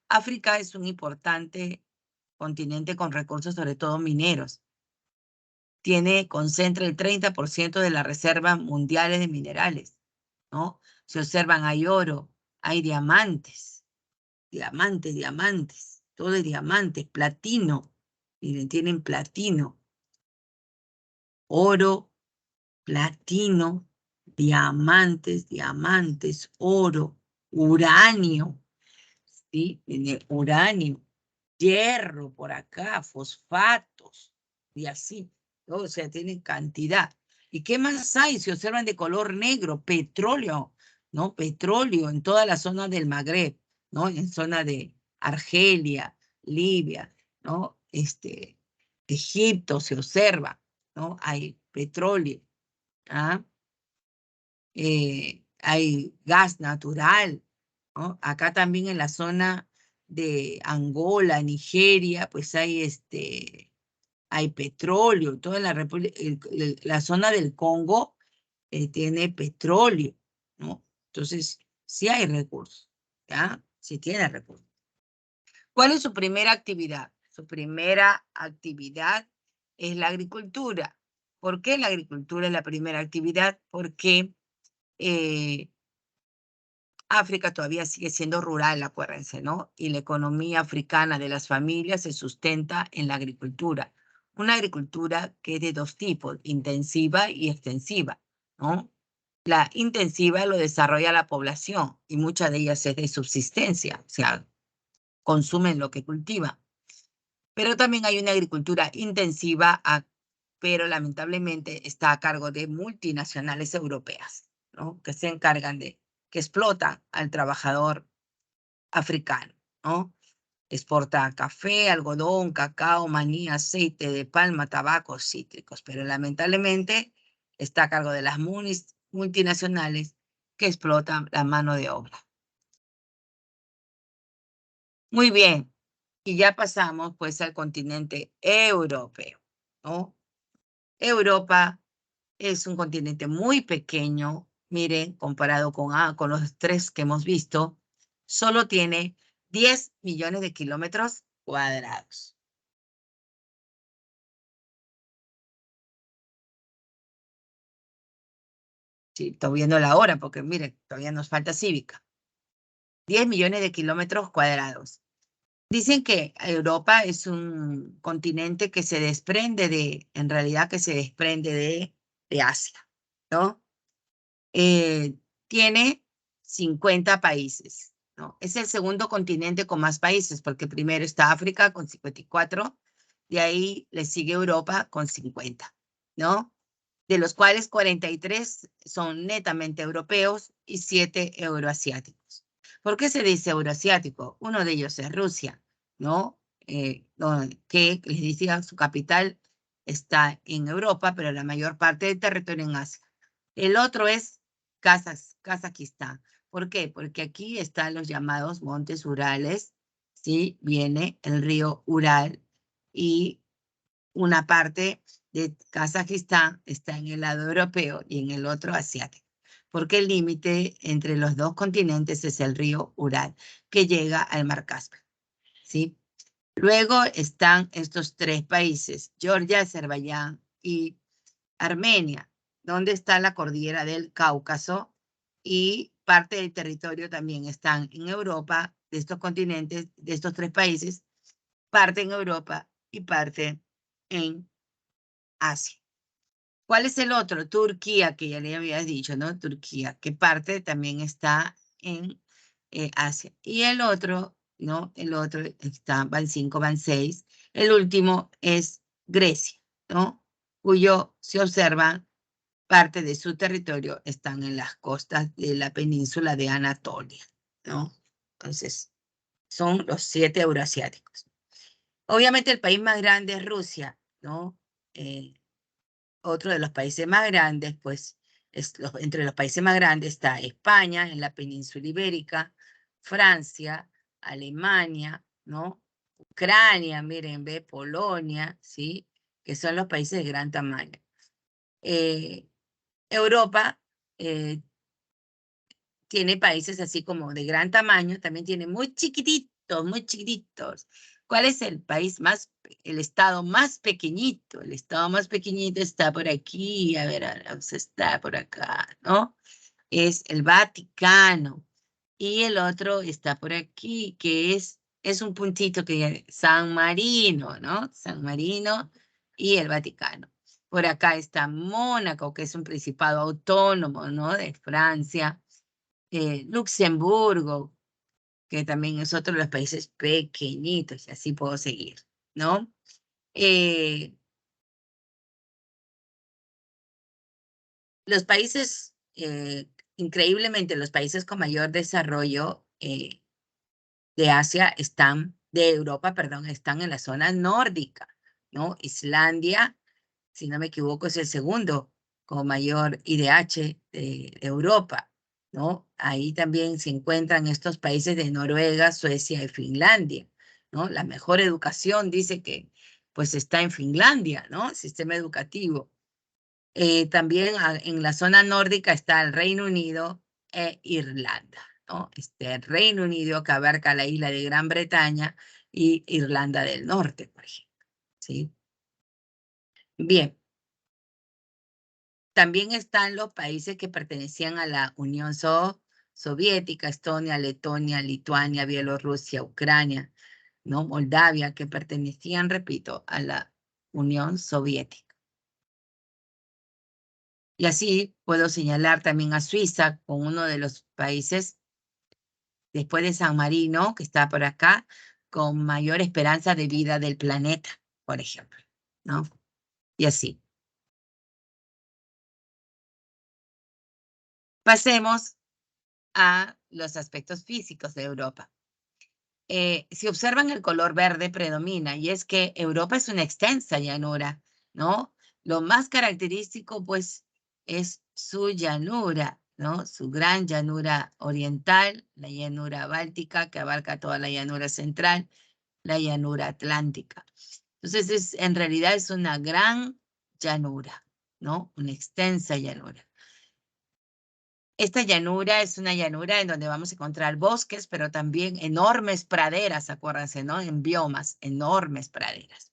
África es un importante continente con recursos, sobre todo mineros. Concentra el 30% de las reservas mundiales de minerales, ¿no? Se observan, hay oro, hay diamantes, todo es diamantes, platino. Miren, tienen platino, oro, platino, diamantes, oro, uranio, ¿sí? Tiene uranio, hierro por acá, fosfatos, y así, ¿no? O sea, tienen cantidad. ¿Y qué más hay? Se observan de color negro, petróleo, ¿no? Petróleo en toda la zona del Magreb, ¿no? En zona de Argelia, Libia, ¿no? Egipto se observa, ¿no? Hay petróleo, ¿ah? Hay gas natural, ¿no? Acá también en la zona de Angola, Nigeria, pues hay petróleo. Toda la zona del Congo tiene petróleo, ¿no? Entonces, sí hay recursos, ¿ya? Sí tiene recursos. ¿Cuál es su primera actividad? Su primera actividad es la agricultura. ¿Por qué la agricultura es la primera actividad? Porque África todavía sigue siendo rural, acuérdense, ¿no? Y la economía africana de las familias se sustenta en la agricultura. Una agricultura que es de dos tipos, intensiva y extensiva, ¿no? La intensiva lo desarrolla la población y muchas de ellas es de subsistencia, o sea, consumen lo que cultivan. Pero también hay una agricultura intensiva, pero lamentablemente está a cargo de multinacionales europeas, ¿no? Que se encargan que explotan al trabajador africano, ¿no? Exporta café, algodón, cacao, maní, aceite de palma, tabaco, cítricos, pero lamentablemente está a cargo de las multinacionales que explotan la mano de obra. Muy bien, y ya pasamos pues al continente europeo, ¿no? Europa es un continente muy pequeño, miren, comparado con los tres que hemos visto, solo tiene 10 millones de kilómetros cuadrados. Sí, estoy viendo la hora porque miren, todavía nos falta cívica. 10 millones de kilómetros cuadrados. Dicen que Europa es un continente que se desprende en realidad que se desprende de Asia, ¿no? Tiene 50 países, ¿no? Es el segundo continente con más países, porque primero está África con 54, de ahí le sigue Europa con 50, ¿no? De los cuales 43 son netamente europeos y 7 euroasiáticos. ¿Por qué se dice euroasiático? Uno de ellos es Rusia, ¿no? Que les decía, su capital está en Europa, pero la mayor parte del territorio en Asia. El otro es Kazajistán. ¿Por qué? Porque aquí están los llamados montes Urales, ¿sí? Viene el río Ural y una parte de Kazajistán está en el lado europeo y en el otro asiático, porque el límite entre los dos continentes es el río Ural, que llega al mar Caspio, ¿sí? Luego están estos tres países, Georgia, Azerbaiyán y Armenia, donde está la cordillera del Cáucaso y parte del territorio también están en Europa, de estos continentes, de estos tres países, parte en Europa y parte en Asia. ¿Cuál es el otro? Turquía, que ya le habías dicho, ¿no? Turquía, que parte también está en Asia. Y el otro, ¿no? El otro está, van 5, van 6. El último es Grecia, ¿no? Cuyo, se observa, parte de su territorio están en las costas de la península de Anatolia, ¿no? Entonces, son los 7 euroasiáticos. Obviamente el país más grande es Rusia, ¿no? Otro de los países más grandes, pues, entre los países más grandes está España, en la península ibérica, Francia, Alemania, ¿no? Ucrania, miren, ve, Polonia, ¿sí? Que son los países de gran tamaño. Europa eh, tiene países así como de gran tamaño, también tiene muy chiquititos, muy chiquititos. ¿Cuál es el estado más pequeñito? El estado más pequeñito está por aquí, a ver, ahora está por acá, ¿no? Es el Vaticano. Y el otro está por aquí, que es un puntito que es San Marino, ¿no? San Marino y el Vaticano. Por acá está Mónaco, que es un principado autónomo, ¿no? De Francia. Luxemburgo, que también es otro de los países pequeñitos, y así puedo seguir, ¿no? Eh, los países, increíblemente, los países con mayor desarrollo de Asia están, de Europa, perdón, están en la zona nórdica, ¿no? Islandia, si no me equivoco, es el segundo con mayor IDH de Europa, ¿no? Ahí también se encuentran estos países de Noruega, Suecia y Finlandia, ¿no? La mejor educación dice que pues está en Finlandia, ¿no? El sistema educativo. También en la zona nórdica está el Reino Unido e Irlanda, ¿no? El Reino Unido que abarca la isla de Gran Bretaña y Irlanda del Norte, por ejemplo, ¿sí? Bien. También están los países que pertenecían a la Unión Soviética, Estonia, Letonia, Lituania, Bielorrusia, Ucrania, ¿no? Moldavia, que pertenecían, repito, a la Unión Soviética. Y así puedo señalar también a Suiza como uno de los países, después de San Marino, que está por acá, con mayor esperanza de vida del planeta, por ejemplo, ¿no? Y así. Pasemos a los aspectos físicos de Europa. Si observan, el color verde predomina, y es que Europa es una extensa llanura, ¿no? Lo más característico, pues, es su llanura, ¿no? Su gran llanura oriental, la llanura báltica, que abarca toda la llanura central, la llanura atlántica. Entonces, en realidad es una gran llanura, ¿no? Una extensa llanura. Esta llanura es una llanura en donde vamos a encontrar bosques, pero también enormes praderas, acuérdense, ¿no? En biomas, enormes praderas.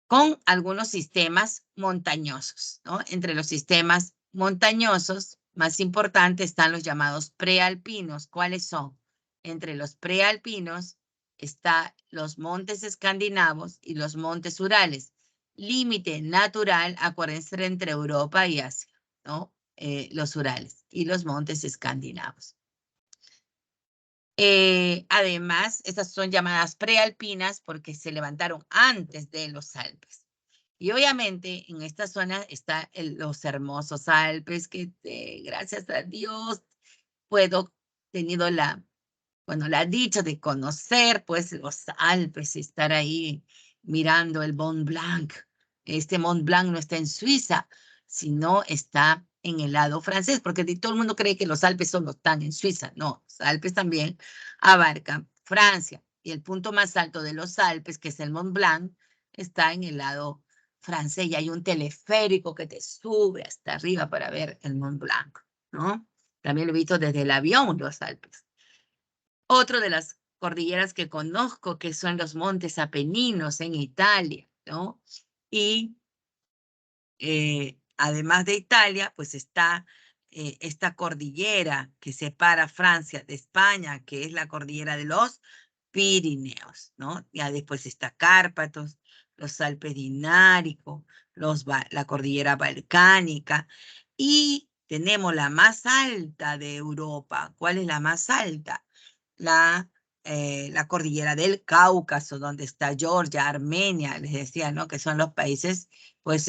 Con algunos sistemas montañosos, ¿no? Entre los sistemas montañosos más importantes están los llamados prealpinos. ¿Cuáles son? Entre los prealpinos están los montes escandinavos y los montes urales. Límite natural, acuérdense, entre Europa y Asia, ¿no? Los Urales y los montes escandinavos. Además, estas son llamadas prealpinas porque se levantaron antes de los Alpes. Y obviamente en esta zona están los hermosos Alpes que gracias a Dios puedo, tenido la, bueno, la dicha de conocer pues los Alpes, estar ahí mirando el Mont Blanc. Este Mont Blanc no está en Suiza, sino está en el lado francés, porque todo el mundo cree que los Alpes solo están en Suiza. No, los Alpes también abarcan Francia. Y el punto más alto de los Alpes, que es el Mont Blanc, está en el lado francés. Y hay un teleférico que te sube hasta arriba para ver el Mont Blanc, ¿no? También lo he visto desde el avión, los Alpes. Otro de las cordilleras que conozco, que son los montes Apeninos en Italia, ¿no? Y además de Italia, pues está esta cordillera que separa Francia de España, que es la cordillera de los Pirineos, ¿no? Ya después está Cárpatos, los Alpes Dináricos, la cordillera balcánica, y tenemos la más alta de Europa. ¿Cuál es la más alta? La cordillera del Cáucaso, donde está Georgia, Armenia, les decía, ¿no? Que son los países, pues,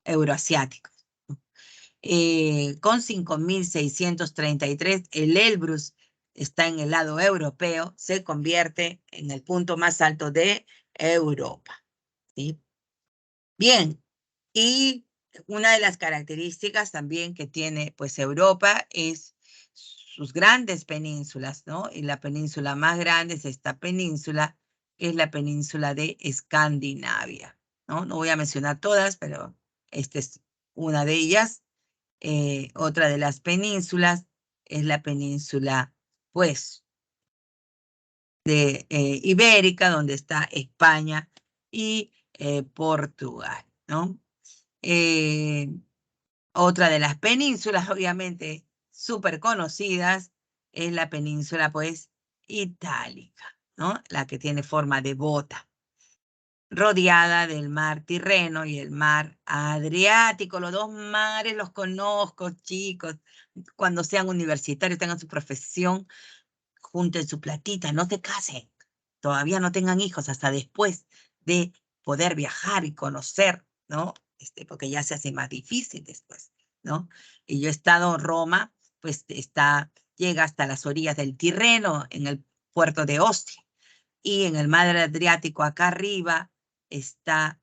euroasiáticos. Con 5.633, el Elbrus está en el lado europeo, se convierte en el punto más alto de Europa, ¿sí? Bien, y una de las características también que tiene pues Europa es sus grandes penínsulas, ¿no? Y la península más grande es esta península, que es la península de Escandinavia, ¿no? No voy a mencionar todas, pero esta es una de ellas. Otra de las penínsulas es la península, pues, de Ibérica, donde está España y Portugal, ¿no? Otra de las penínsulas, obviamente, súper conocidas, es la península, pues, itálica, ¿no? La que tiene forma de bota, rodeada del mar Tirreno y el mar Adriático. Los dos mares los conozco, chicos. Cuando sean universitarios, tengan su profesión, junten su platita, no se casen. Todavía no tengan hijos hasta después de poder viajar y conocer, ¿no? Porque ya se hace más difícil después, ¿no? Y yo he estado en Roma, pues llega hasta las orillas del Tirreno, en el puerto de Ostia. Y en el mar Adriático, acá arriba, está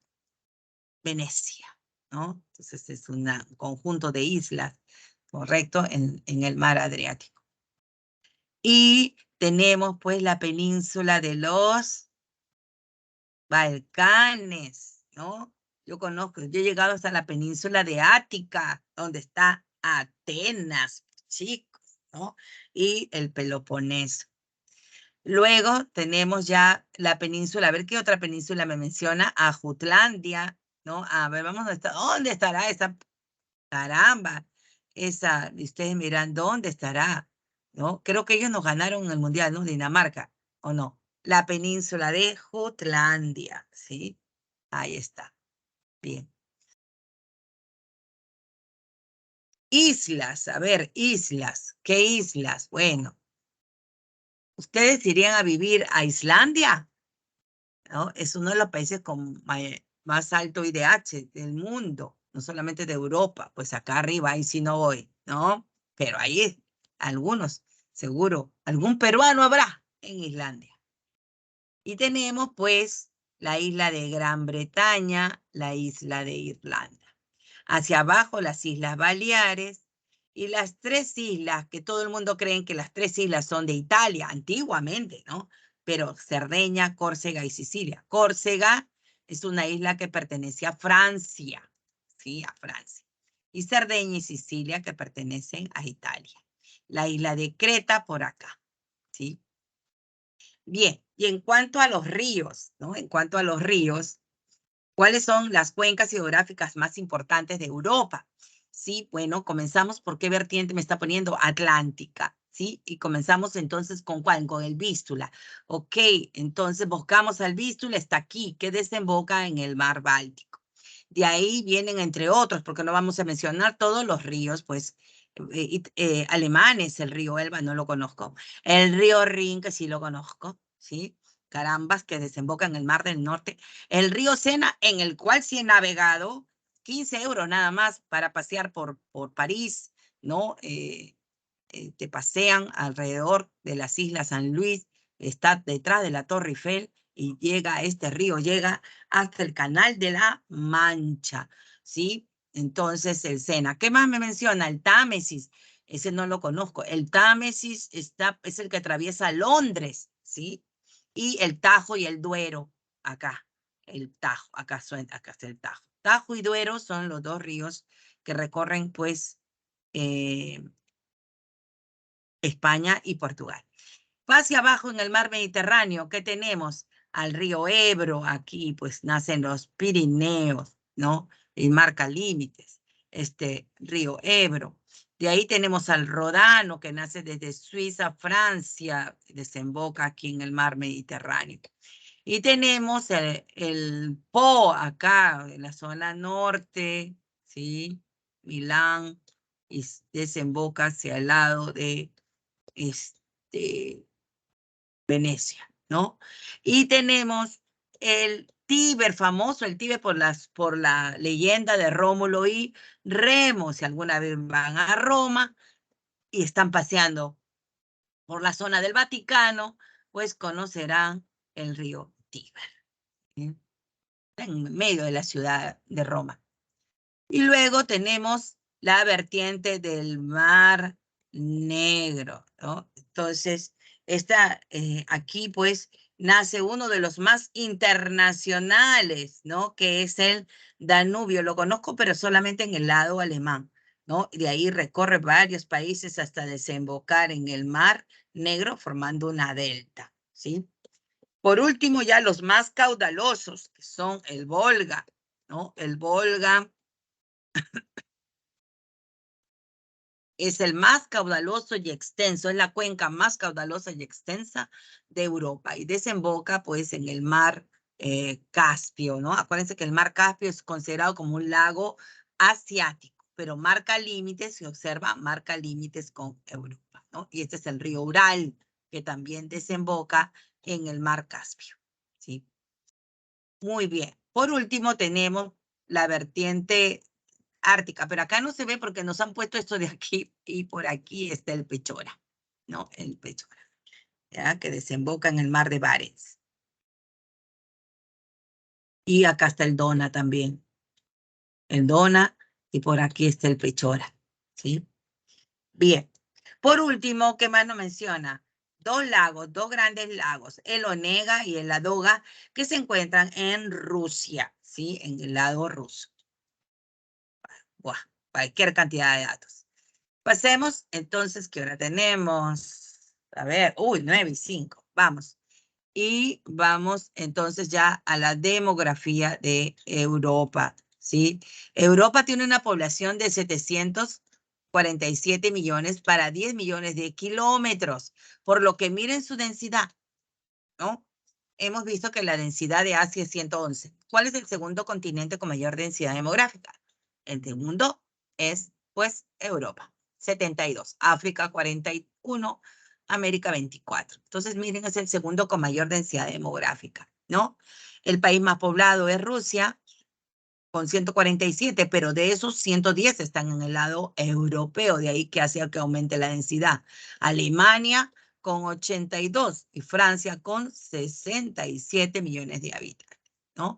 Venecia, ¿no? Entonces es un conjunto de islas, ¿correcto? En el mar Adriático. Y tenemos pues la península de los Balcanes, ¿no? Yo he llegado hasta la península de Ática, donde está Atenas, chicos, ¿no? Y el Peloponeso. Luego tenemos ya la península. A ver qué otra península me menciona. A Jutlandia, ¿no? A ver, vamos a estar. ¿Dónde estará esa? Caramba. Esa, y ustedes miran, ¿dónde estará? ¿No? Creo que ellos nos ganaron el mundial, ¿no? Dinamarca, ¿o no? La península de Jutlandia, ¿sí? Ahí está. Bien. Islas, a ver, islas. ¿Qué islas? Bueno, ¿ustedes irían a vivir a Islandia? ¿No? Es uno de los países con más alto IDH del mundo, no solamente de Europa. Pues acá arriba, ahí sí no voy, ¿no? Pero ahí algunos, seguro, algún peruano habrá en Islandia. Y tenemos pues la isla de Gran Bretaña, la isla de Irlanda. Hacia abajo las Islas Baleares y las tres islas, que todo el mundo cree que las tres islas son de Italia, antiguamente, ¿no? Pero Cerdeña, Córcega y Sicilia. Córcega es una isla que pertenece a Francia, ¿sí? A Francia. Y Cerdeña y Sicilia que pertenecen a Italia. La isla de Creta por acá, ¿sí? Bien, y en cuanto a los ríos, ¿no? En cuanto a los ríos, ¿cuáles son las cuencas hidrográficas más importantes de Europa? Sí, bueno, comenzamos por qué vertiente me está poniendo Atlántica, ¿sí? Y comenzamos entonces con ¿cuál? Con el Vístula. Ok, entonces buscamos al Vístula, está aquí, que desemboca en el mar Báltico. De ahí vienen, entre otros, porque no vamos a mencionar todos los ríos, pues, alemanes, el río Elba, no lo conozco. El río Rin, que sí lo conozco, ¿sí? Carambas, que desemboca en el Mar del Norte. El río Sena, en el cual sí he navegado, 15 euros nada más para pasear por París, ¿no? Te pasean alrededor de las Islas San Luis, está detrás de la Torre Eiffel y llega a este río, llega hasta el Canal de la Mancha, ¿sí? Entonces el Sena. ¿Qué más me menciona? El Támesis, ese no lo conozco. El Támesis es el que atraviesa Londres, ¿sí? Y el Tajo y el Duero, acá, el Tajo, acá está el Tajo. Tajo y Duero son los dos ríos que recorren, pues, España y Portugal. Hacia abajo en el mar Mediterráneo, ¿qué tenemos? Al río Ebro, aquí pues nacen los Pirineos, ¿no? Y marca límites, este río Ebro. De ahí tenemos al Rodano, que nace desde Suiza, Francia, desemboca aquí en el mar Mediterráneo. Y tenemos el Po acá, en la zona norte, ¿sí? Milán, y desemboca hacia el lado de Venecia, ¿no? Y tenemos el Tíber famoso, el Tíber por la leyenda de Rómulo y Remo. Si alguna vez van a Roma y están paseando por la zona del Vaticano, pues conocerán el río Tíber, ¿sí? En medio de la ciudad de Roma. Y luego tenemos la vertiente del Mar Negro, ¿no? Entonces, aquí pues nace uno de los más internacionales, ¿no? Que es el Danubio. Lo conozco, pero solamente en el lado alemán, ¿no? De ahí recorre varios países hasta desembocar en el Mar Negro, formando una delta, ¿sí? Por último, ya los más caudalosos, que son el Volga, ¿no? El Volga es el más caudaloso y extenso, es la cuenca más caudalosa y extensa de Europa y desemboca pues en el mar Caspio, ¿no? Acuérdense que el mar Caspio es considerado como un lago asiático, pero marca límites, se observa, marca límites con Europa, ¿no? Y este es el río Ural, que también desemboca en el mar Caspio, ¿sí? Muy bien. Por último tenemos la vertiente ártica, pero acá no se ve porque nos han puesto esto de aquí y por aquí está el Pechora, ¿no? El Pechora, ¿ya? Que desemboca en el mar de Barents. Y acá está el Dona también, el Dona, y por aquí está el Pechora, ¿sí? Bien. Por último, ¿qué más nos menciona? Dos lagos, dos grandes lagos, el Onega y el Ladoga, que se encuentran en Rusia, ¿sí? En el lado ruso. Buah, cualquier cantidad de datos. Pasemos, entonces, ¿qué hora tenemos? A ver, uy, 9:05. Vamos. Y vamos entonces ya a la demografía de Europa, ¿sí? Europa tiene una población de 747 millones para 10 millones de kilómetros, por lo que miren su densidad, ¿no? Hemos visto que la densidad de Asia es 111. ¿Cuál es el segundo continente con mayor densidad demográfica? El segundo es, pues, Europa, 72. África, 41. América, 24. Entonces, miren, es el segundo con mayor densidad demográfica, ¿no? El país más poblado es Rusia, con 147, pero de esos 110 están en el lado europeo, de ahí que hace que aumente la densidad. Alemania con 82 y Francia con 67 millones de habitantes, ¿no?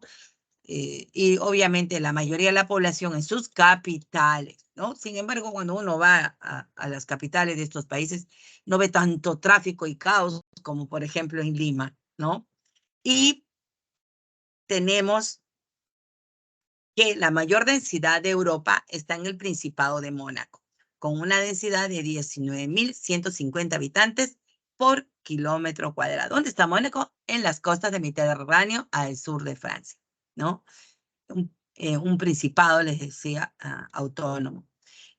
Y obviamente la mayoría de la población en sus capitales, ¿no? Sin embargo, cuando uno va a las capitales de estos países, no ve tanto tráfico y caos como, por ejemplo, en Lima, ¿no? Y tenemos que la mayor densidad de Europa está en el Principado de Mónaco, con una densidad de 19.150 habitantes por kilómetro cuadrado. ¿Dónde está Mónaco? En las costas del Mediterráneo, al sur de Francia, ¿no? Un principado, les decía, autónomo.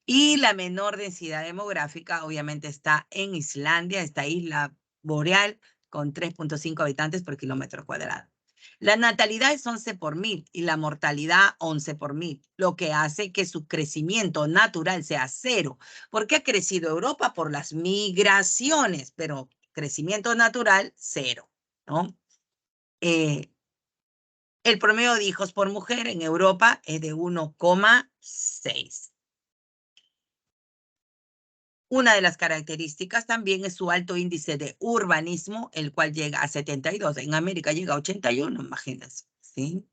Y la menor densidad demográfica, obviamente, está en Islandia, esta isla boreal, con 3.5 habitantes por kilómetro cuadrado. La natalidad es 11 por 1000 y la mortalidad 11 por 1000, lo que hace que su crecimiento natural sea cero. ¿Por qué ha crecido Europa? Por las migraciones, pero crecimiento natural, cero, ¿no? El promedio de hijos por mujer en Europa es de 1,6. Una de las características también es su alto índice de urbanismo, el cual llega a 72. En América llega a 81, imagínense, ¿sí?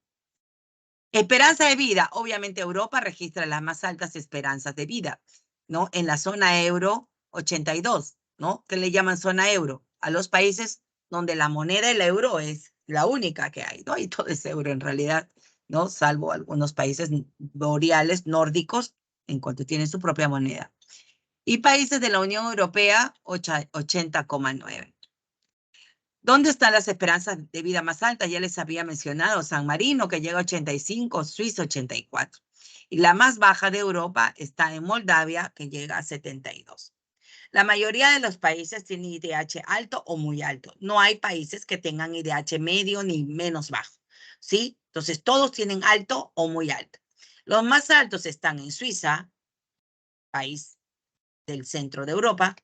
Esperanza de vida. Obviamente Europa registra las más altas esperanzas de vida, ¿no? En la zona euro, 82, ¿no? ¿Qué le llaman zona euro? A los países donde la moneda, el euro, es la única que hay, ¿no? Y todo es euro en realidad, ¿no? Salvo algunos países boreales, nórdicos, en cuanto tienen su propia moneda. Y países de la Unión Europea, 80,9. ¿Dónde están las esperanzas de vida más altas? Ya les había mencionado, San Marino, que llega a 85, Suiza 84. Y la más baja de Europa está en Moldavia, que llega a 72. La mayoría de los países tienen IDH alto o muy alto. No hay países que tengan IDH medio ni menos bajo, ¿sí? Entonces, todos tienen alto o muy alto. Los más altos están en Suiza, país del centro de Europa,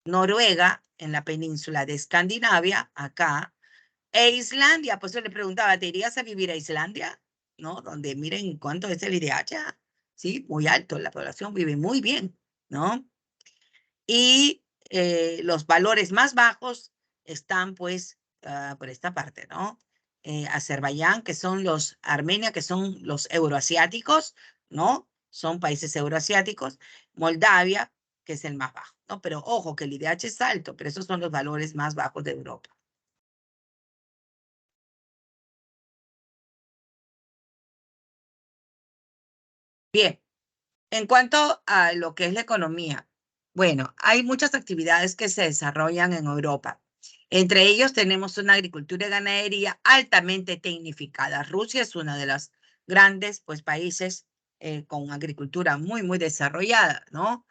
Noruega, en la península de Escandinavia, acá, e Islandia. Pues yo le preguntaba, ¿te irías a vivir a Islandia? ¿No? Donde miren cuánto es el IDH, ¿sí? Muy alto, la población vive muy bien, ¿no? Y los valores más bajos están, pues, por esta parte, ¿no? Azerbaiyán, que son Armenia, que son los euroasiáticos, ¿no? Son países euroasiáticos. Moldavia, que es el más bajo, ¿no? Pero ojo, que el IDH es alto, pero esos son los valores más bajos de Europa. Bien, en cuanto a lo que es la economía, bueno, hay muchas actividades que se desarrollan en Europa. Entre ellos tenemos una agricultura y ganadería altamente tecnificada. Rusia es uno de los grandes, pues, países con agricultura muy, muy desarrollada, ¿no?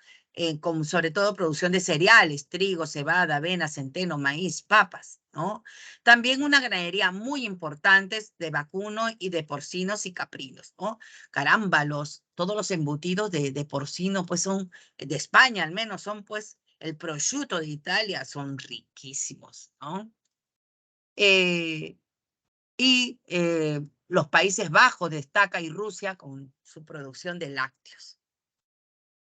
Con sobre todo producción de cereales, trigo, cebada, avena, centeno, maíz, papas, ¿no? También una ganadería muy importante de vacuno y de porcinos y caprinos, ¿no? Caramba, todos los embutidos de porcino, pues son, de España al menos, son pues el prosciutto de Italia, son riquísimos, ¿no? Eh, y los Países Bajos destaca y Rusia con su producción de lácteos.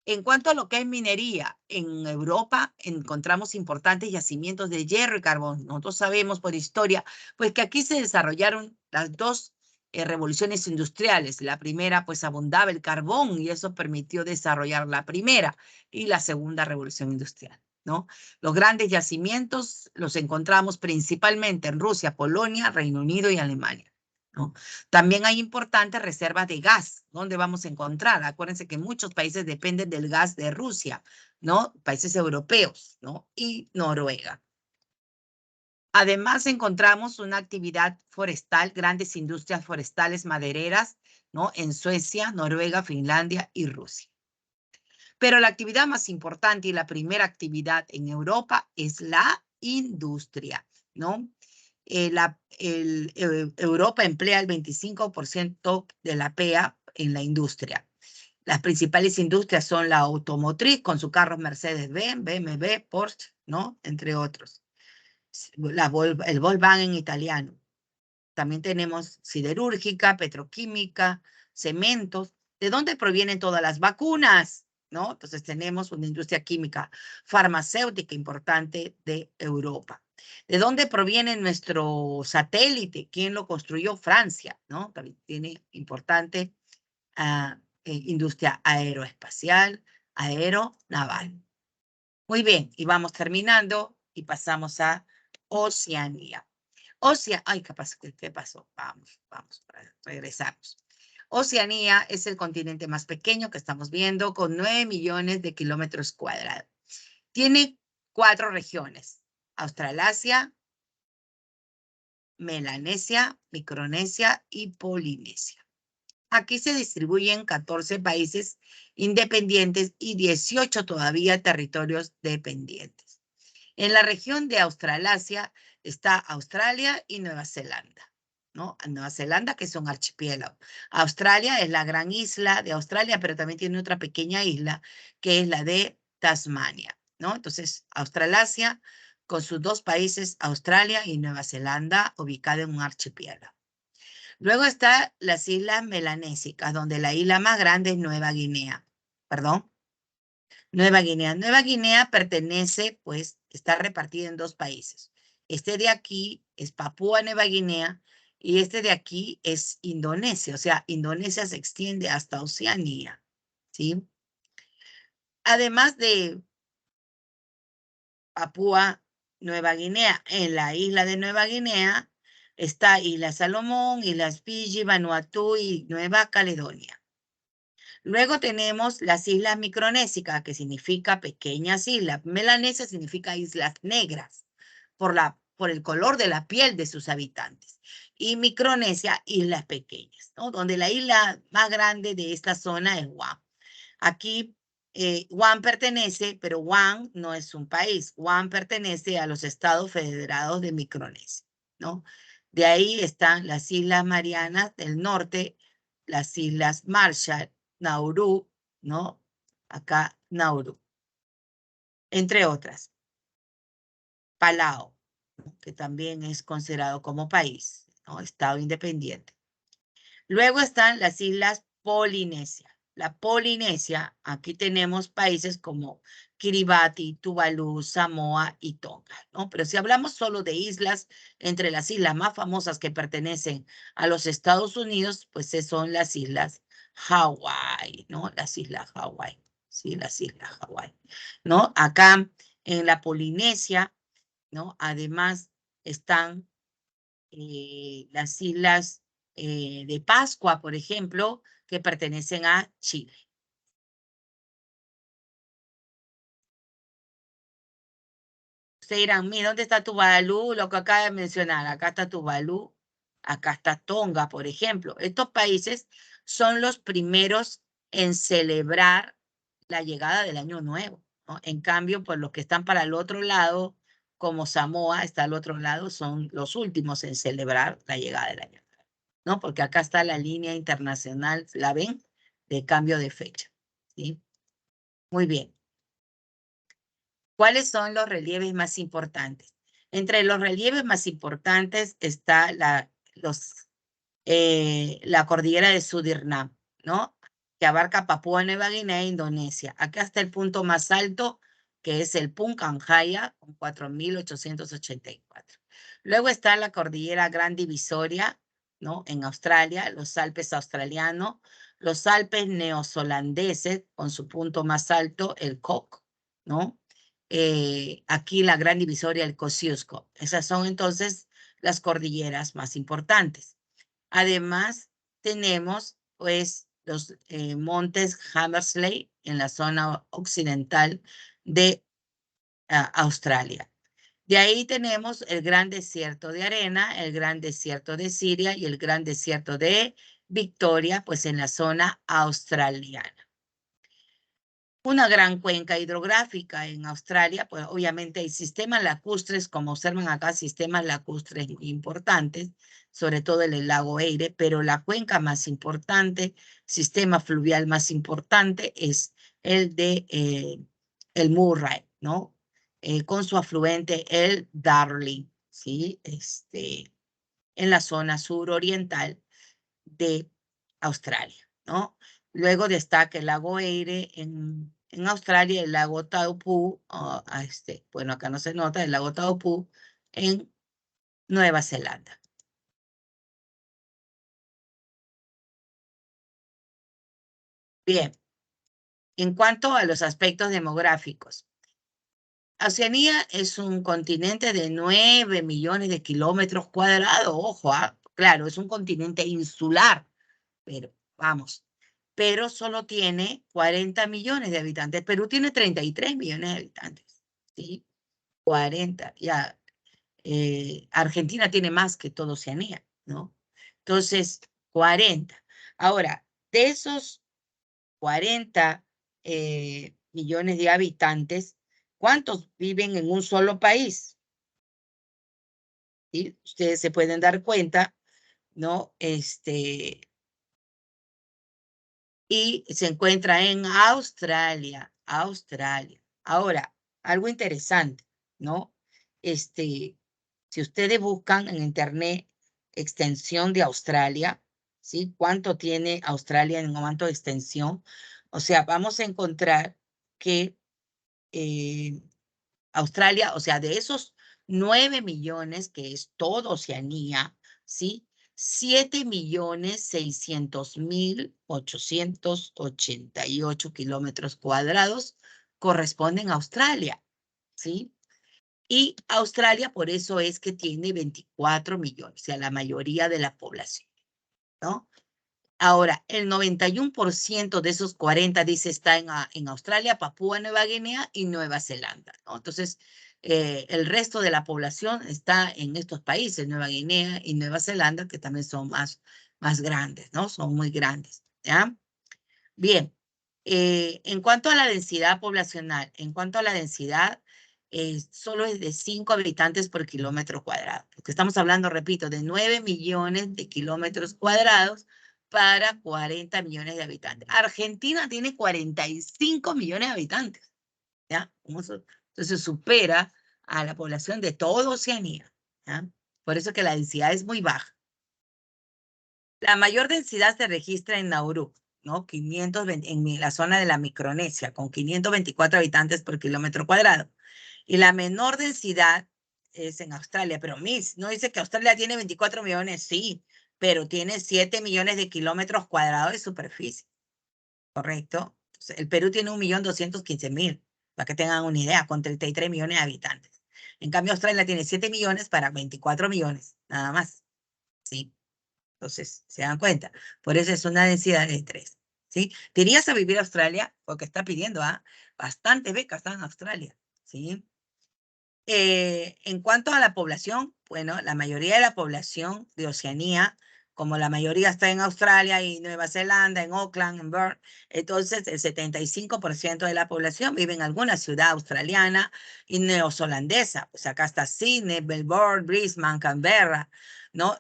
En cuanto a lo que es minería, en Europa encontramos importantes yacimientos de hierro y carbón. Nosotros sabemos por historia, pues que aquí se desarrollaron las dos revoluciones industriales. La primera, pues abundaba el carbón y eso permitió desarrollar la primera y la segunda revolución industrial, ¿no? Los grandes yacimientos los encontramos principalmente en Rusia, Polonia, Reino Unido y Alemania, ¿no? También hay importantes reservas de gas. ¿Dónde vamos a encontrar? Acuérdense que muchos países dependen del gas de Rusia, ¿no? Países europeos, ¿no? Y Noruega. Además, encontramos una actividad forestal, grandes industrias forestales madereras, ¿no? En Suecia, Noruega, Finlandia y Rusia. Pero la actividad más importante y la primera actividad en Europa es la industria, ¿no? Europa emplea el 25% de la PEA en la industria. Las principales industrias son la automotriz, con sus carros Mercedes-Benz, BMW, Porsche, ¿no? Entre otros. El Volkswagen italiano. También tenemos siderúrgica, petroquímica, cementos. ¿De dónde provienen todas las vacunas? ¿No? Entonces tenemos una industria química farmacéutica importante de Europa. ¿De dónde proviene nuestro satélite? ¿Quién lo construyó? Francia, ¿no? También tiene importante industria aeroespacial, aeronaval. Muy bien, y vamos terminando y pasamos a Oceanía. Ay, ¿qué pasó? ¿Qué pasó? Vamos, regresamos. Oceanía es el continente más pequeño que estamos viendo, con 9 millones de kilómetros cuadrados. Tiene 4 regiones: Australasia, Melanesia, Micronesia y Polinesia. Aquí se distribuyen 14 países independientes y 18 todavía territorios dependientes. En la región de Australasia está Australia y Nueva Zelanda, ¿no? Nueva Zelanda, que es un archipiélago. Australia es la gran isla de Australia, pero también tiene otra pequeña isla, que es la de Tasmania, ¿no? Entonces, Australasia, con sus 2 países, Australia y Nueva Zelanda, ubicada en un archipiélago. Luego está las islas melanésicas, donde la isla más grande es Nueva Guinea. Perdón. Nueva Guinea. Nueva Guinea pertenece, pues, está repartida en 2 países. Este de aquí es Papúa Nueva Guinea y este de aquí es Indonesia. O sea, Indonesia se extiende hasta Oceanía, ¿sí? Además de Papúa Nueva Guinea, en la isla de Nueva Guinea está Isla Salomón, Islas Fiji, Vanuatu y Nueva Caledonia. Luego tenemos las islas micronésicas, que significa pequeñas islas. Melanesia significa islas negras, por el color de la piel de sus habitantes. Y Micronesia, islas pequeñas, ¿no? Donde la isla más grande de esta zona es Guam. Aquí Guam pertenece, pero Guam no es un país. Guam pertenece a los Estados Federados de Micronesia, ¿no? De ahí están las Islas Marianas del Norte, las Islas Marshall, Nauru, ¿no? Acá Nauru, entre otras. Palau, ¿no? Que también es considerado como país, ¿no? Estado independiente. Luego están las Islas Polinesia. La Polinesia, aquí tenemos países como Kiribati, Tuvalu, Samoa y Tonga, ¿no? Pero si hablamos solo de islas, entre las islas más famosas que pertenecen a los Estados Unidos, pues son las islas Hawái, ¿no? Las islas Hawái, sí, las islas Hawái, ¿no? Acá en la Polinesia, ¿no? Además están las islas de Pascua, por ejemplo, que pertenecen a Chile. Ustedes dirán, mira, ¿dónde está Tuvalu? Lo que acaba de mencionar, acá está Tuvalu, acá está Tonga, por ejemplo. Estos países son los primeros en celebrar la llegada del Año Nuevo, ¿no? En cambio, pues los que están para el otro lado, como Samoa está al otro lado, son los últimos en celebrar la llegada del Año Nuevo, ¿no? Porque acá está la línea internacional, ¿la ven? De cambio de fecha, ¿sí? Muy bien. ¿Cuáles son los relieves más importantes? Entre los relieves más importantes está la cordillera de Sudirman, ¿no? Que abarca Papúa Nueva Guinea e Indonesia. Acá está el punto más alto, que es el Puncak Jaya, con 4.884. Luego está la cordillera Gran Divisoria, ¿no? En Australia, los Alpes australianos, los Alpes neozelandeses, con su punto más alto, el Cook, ¿no? Aquí la Gran Divisoria, el Kosciuszko. Esas son entonces las cordilleras más importantes. Además, tenemos pues los montes Hamersley en la zona occidental de Australia. De ahí tenemos el gran desierto de arena, el gran desierto de Siria y el gran desierto de Victoria, pues en la zona australiana. Una gran cuenca hidrográfica en Australia, pues obviamente hay sistemas lacustres, como observan acá, sistemas lacustres importantes, sobre todo en el lago Eire, pero la cuenca más importante, sistema fluvial más importante es el de el Murray, ¿no? Con su afluente el Darling, ¿sí? En la zona suroriental de Australia, ¿no? Luego destaca el lago Eire en Australia, el lago Taupo, bueno, acá no se nota, el lago Taupo en Nueva Zelanda. Bien, en cuanto a los aspectos demográficos, Oceanía es un continente de 9 millones de kilómetros cuadrados, ojo, claro, es un continente insular, pero vamos, pero solo tiene 40 millones de habitantes. Perú tiene 33 millones de habitantes, ¿sí? 40, ya. Argentina tiene más que toda Oceanía, ¿no? Entonces, 40. Ahora, de esos 40 millones de habitantes, ¿cuántos viven en un solo país? ¿Sí? Ustedes se pueden dar cuenta, ¿no? Y se encuentra en Australia, Australia. Ahora, algo interesante, ¿no? Si ustedes buscan en internet extensión de Australia, ¿sí? ¿Cuánto tiene Australia en cuanto a extensión? O sea, vamos a encontrar que Australia, o sea, de esos 9 millones, que es toda Oceanía, ¿sí? 7.600.888 kilómetros cuadrados corresponden a Australia, ¿sí? Y Australia por eso es que tiene 24 millones, o sea, la mayoría de la población, ¿no? Ahora, el 91% de esos 40, dice, está en Australia, Papúa Nueva Guinea y Nueva Zelanda, ¿no? Entonces, el resto de la población está en estos países, Nueva Guinea y Nueva Zelanda, que también son más grandes, ¿no? Son muy grandes, ¿ya? Bien, en cuanto a la densidad poblacional, en cuanto a la densidad, solo es de 5 habitantes por kilómetro cuadrado, porque estamos hablando, repito, de 9 millones de kilómetros cuadrados para 40 millones de habitantes. Argentina tiene 45 millones de habitantes, ¿ya? Entonces supera a la población de toda Oceanía, ¿ya? Por eso que la densidad es muy baja. La mayor densidad se registra en Nauru, ¿no? 520, en la zona de la Micronesia, con 524 habitantes por kilómetro cuadrado. Y la menor densidad es en Australia, pero Miss, no dice que Australia tiene 24 millones, sí, pero tiene 7 millones de kilómetros cuadrados de superficie, ¿correcto? Entonces, el Perú tiene 1.215.000, para que tengan una idea, con 33 millones de habitantes. En cambio, Australia tiene 7 millones para 24 millones, nada más, ¿sí? Entonces, ¿se dan cuenta? Por eso es una densidad de 3, ¿sí? ¿Te irías a vivir a Australia? Porque está pidiendo, bastante becas están en Australia, ¿sí? En cuanto a la población, bueno, la mayoría de la población de Oceanía, como la mayoría está en Australia y Nueva Zelanda, en Auckland, en Perth, entonces el 75% de la población vive en alguna ciudad australiana y neozelandesa. Pues acá está Sydney, Melbourne, Brisbane, Canberra, ¿no?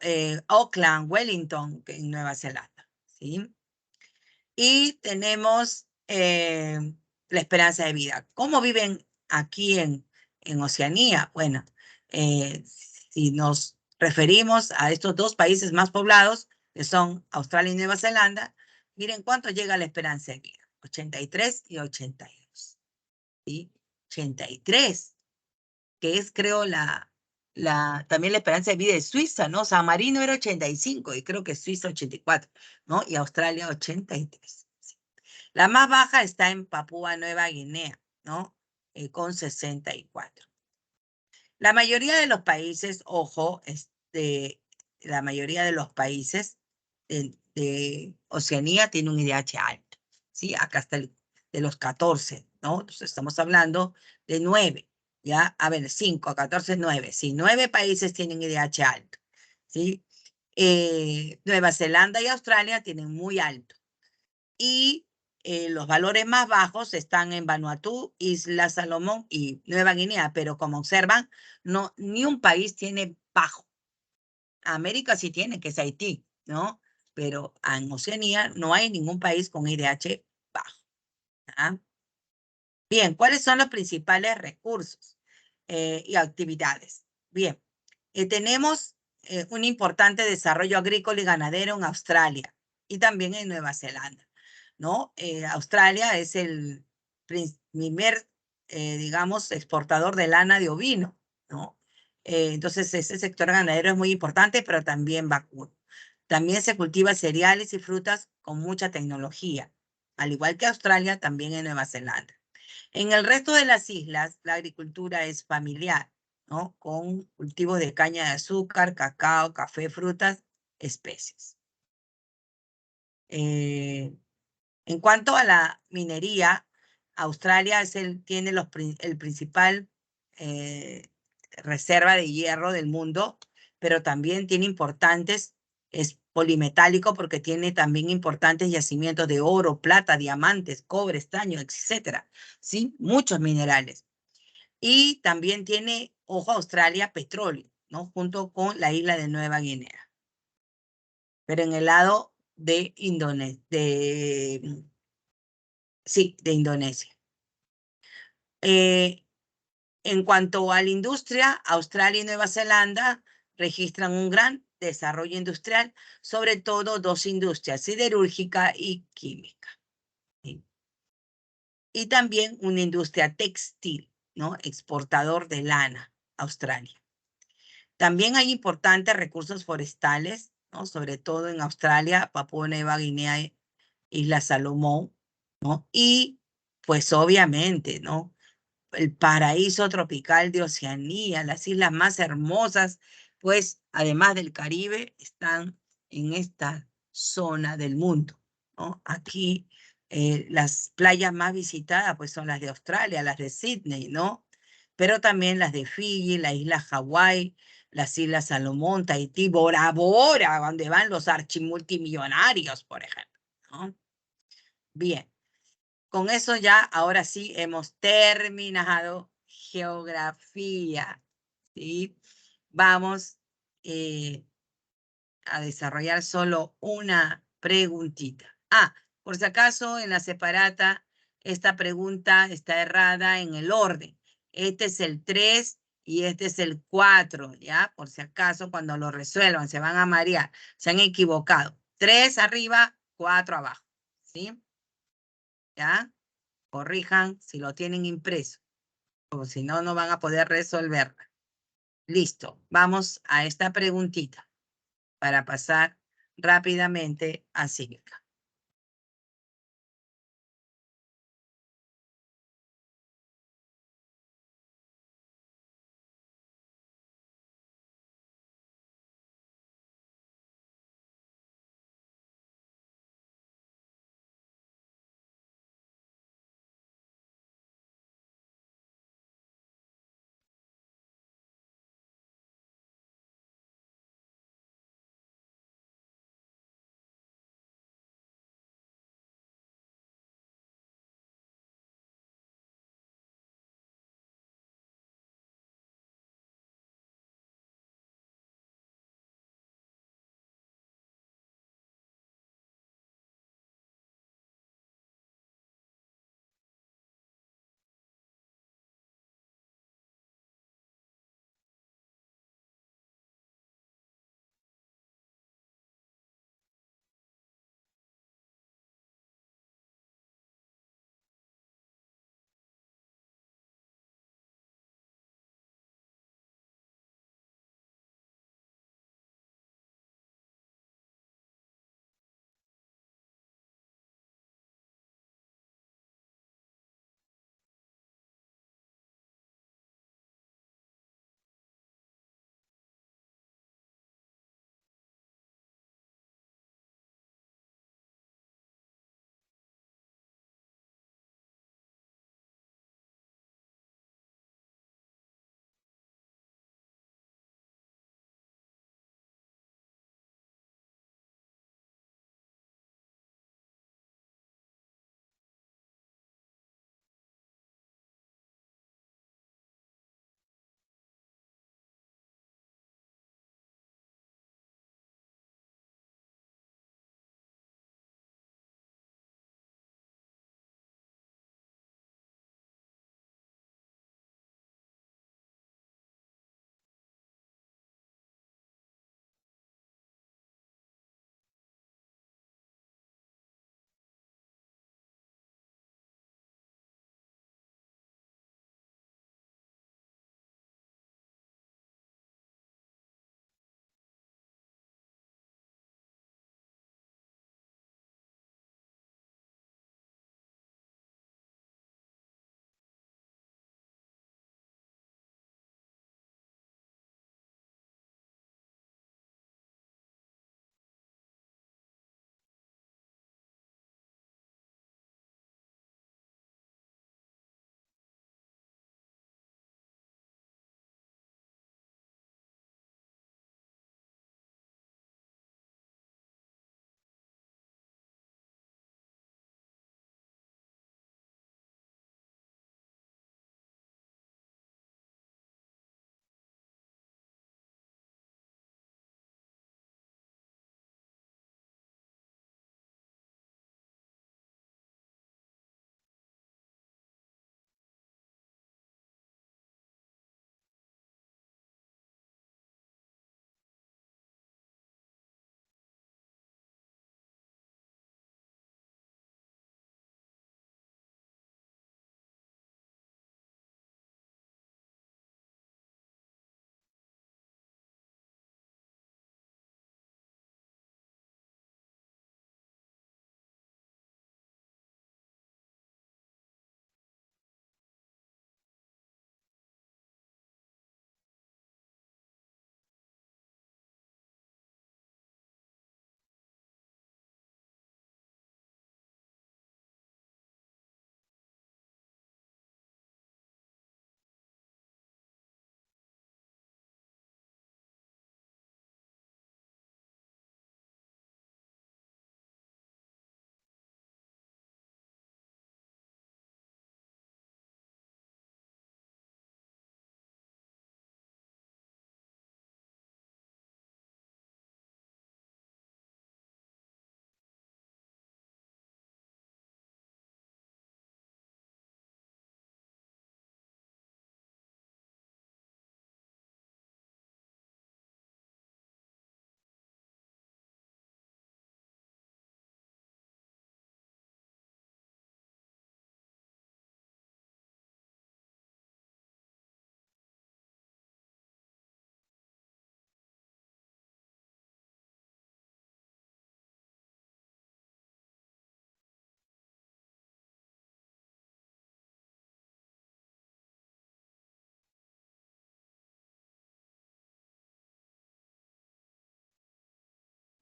Auckland, Wellington, en Nueva Zelanda, ¿sí? Y tenemos la esperanza de vida. ¿Cómo viven aquí en Oceanía? Bueno, si nos referimos a estos dos países más poblados, que son Australia y Nueva Zelanda, miren cuánto llega la esperanza de vida. 83 y 82. ¿Sí? 83, que es, creo, también la esperanza de vida de Suiza, ¿no? San Marino era 85 y creo que Suiza 84, ¿no? Y Australia 83. ¿Sí? La más baja está en Papúa Nueva Guinea, ¿no? Con 64. La mayoría de los países, ojo, la mayoría de los países de Oceanía tiene un IDH alto, ¿sí? Acá está de los 14, ¿no? Entonces estamos hablando de 9. ¿ya? A ver, 5, 14, 9. Sí, 9 países tienen IDH alto, ¿sí? Nueva Zelanda y Australia tienen muy alto. Y los valores más bajos están en Vanuatu, Isla Salomón y Nueva Guinea, pero como observan, no, ni un país tiene bajo. América sí tiene, que es Haití, ¿no? Pero en Oceanía no hay ningún país con IDH bajo. ¿Ah? Bien, ¿cuáles son los principales recursos y actividades? Bien, tenemos un importante desarrollo agrícola y ganadero en Australia y también en Nueva Zelanda, ¿no? Australia es el primer, digamos, exportador de lana de ovino, ¿no? Entonces, ese sector ganadero es muy importante, pero también vacuno. También se cultiva cereales y frutas con mucha tecnología, al igual que Australia, también en Nueva Zelanda. En el resto de las islas, la agricultura es familiar, ¿no? Con cultivos de caña de azúcar, cacao, café, frutas, especies. En cuanto a la minería, Australia tiene el principal eh, reserva de hierro del mundo, pero también tiene es polimetálico porque tiene también importantes yacimientos de oro, plata, diamantes, cobre, estaño, etcétera, ¿sí? Muchos minerales. Y también tiene, ojo, Australia, petróleo, ¿no? Junto con la isla de Nueva Guinea. Pero en el lado de Indonesia, sí, de Indonesia. En cuanto a la industria, Australia y Nueva Zelanda registran un gran desarrollo industrial, sobre todo dos industrias, siderúrgica y química. ¿Sí? Y también una industria textil, ¿no? Exportador de lana, Australia. También hay importantes recursos forestales, ¿no? Sobre todo en Australia, Papúa Nueva Guinea, Isla Salomón, ¿no? Y pues obviamente, ¿no? El paraíso tropical de Oceanía, las islas más hermosas, pues además del Caribe, están en esta zona del mundo, ¿no? Aquí las playas más visitadas pues son las de Australia, las de Sydney, ¿no? Pero también las de Fiji, la isla Hawái, las islas Salomón, Tahití, Bora Bora, donde van los archimultimillonarios, por ejemplo, ¿no? Bien. Con eso ya, ahora sí, hemos terminado geografía, ¿sí? Vamos a desarrollar solo una preguntita. Ah, por si acaso, en la separata, esta pregunta está errada en el orden. Este es el 3 y este es el 4, ¿ya? Por si acaso, cuando lo resuelvan, se van a marear, se han equivocado. 3 arriba, 4 abajo, ¿sí? ¿Ya? Corrijan si lo tienen impreso, o si no, no van a poder resolverla. Listo, vamos a esta preguntita para pasar rápidamente a cívica.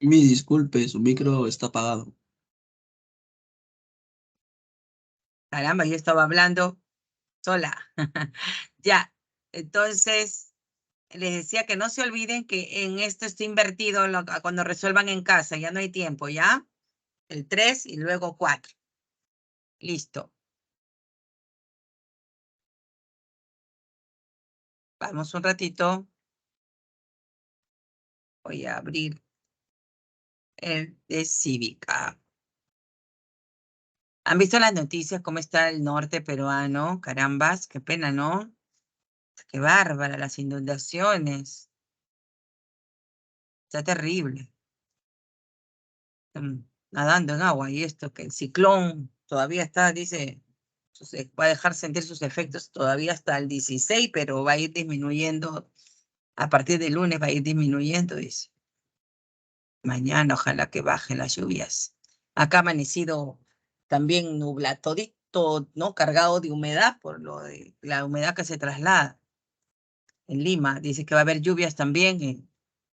Mi disculpe, su micro está apagado. Caramba, yo estaba hablando sola. Ya, entonces les decía que no se olviden que en esto está invertido cuando resuelvan en casa, ya no hay tiempo, ¿ya? El 3 y luego 4. Listo. Vamos un ratito. Voy a abrir el de cívica. ¿Han visto las noticias cómo está el norte peruano? Carambas, qué pena, ¿no? Qué bárbara, las inundaciones. Está terrible. Nadando en agua y esto, que el ciclón todavía está, dice, va a dejar sentir sus efectos todavía hasta el 16, pero va a ir disminuyendo, a partir del lunes va a ir disminuyendo, dice. Mañana ojalá que bajen las lluvias. Acá ha amanecido también nublatodito, ¿no? Cargado de humedad por lo de la humedad que se traslada en Lima. Dice que va a haber lluvias también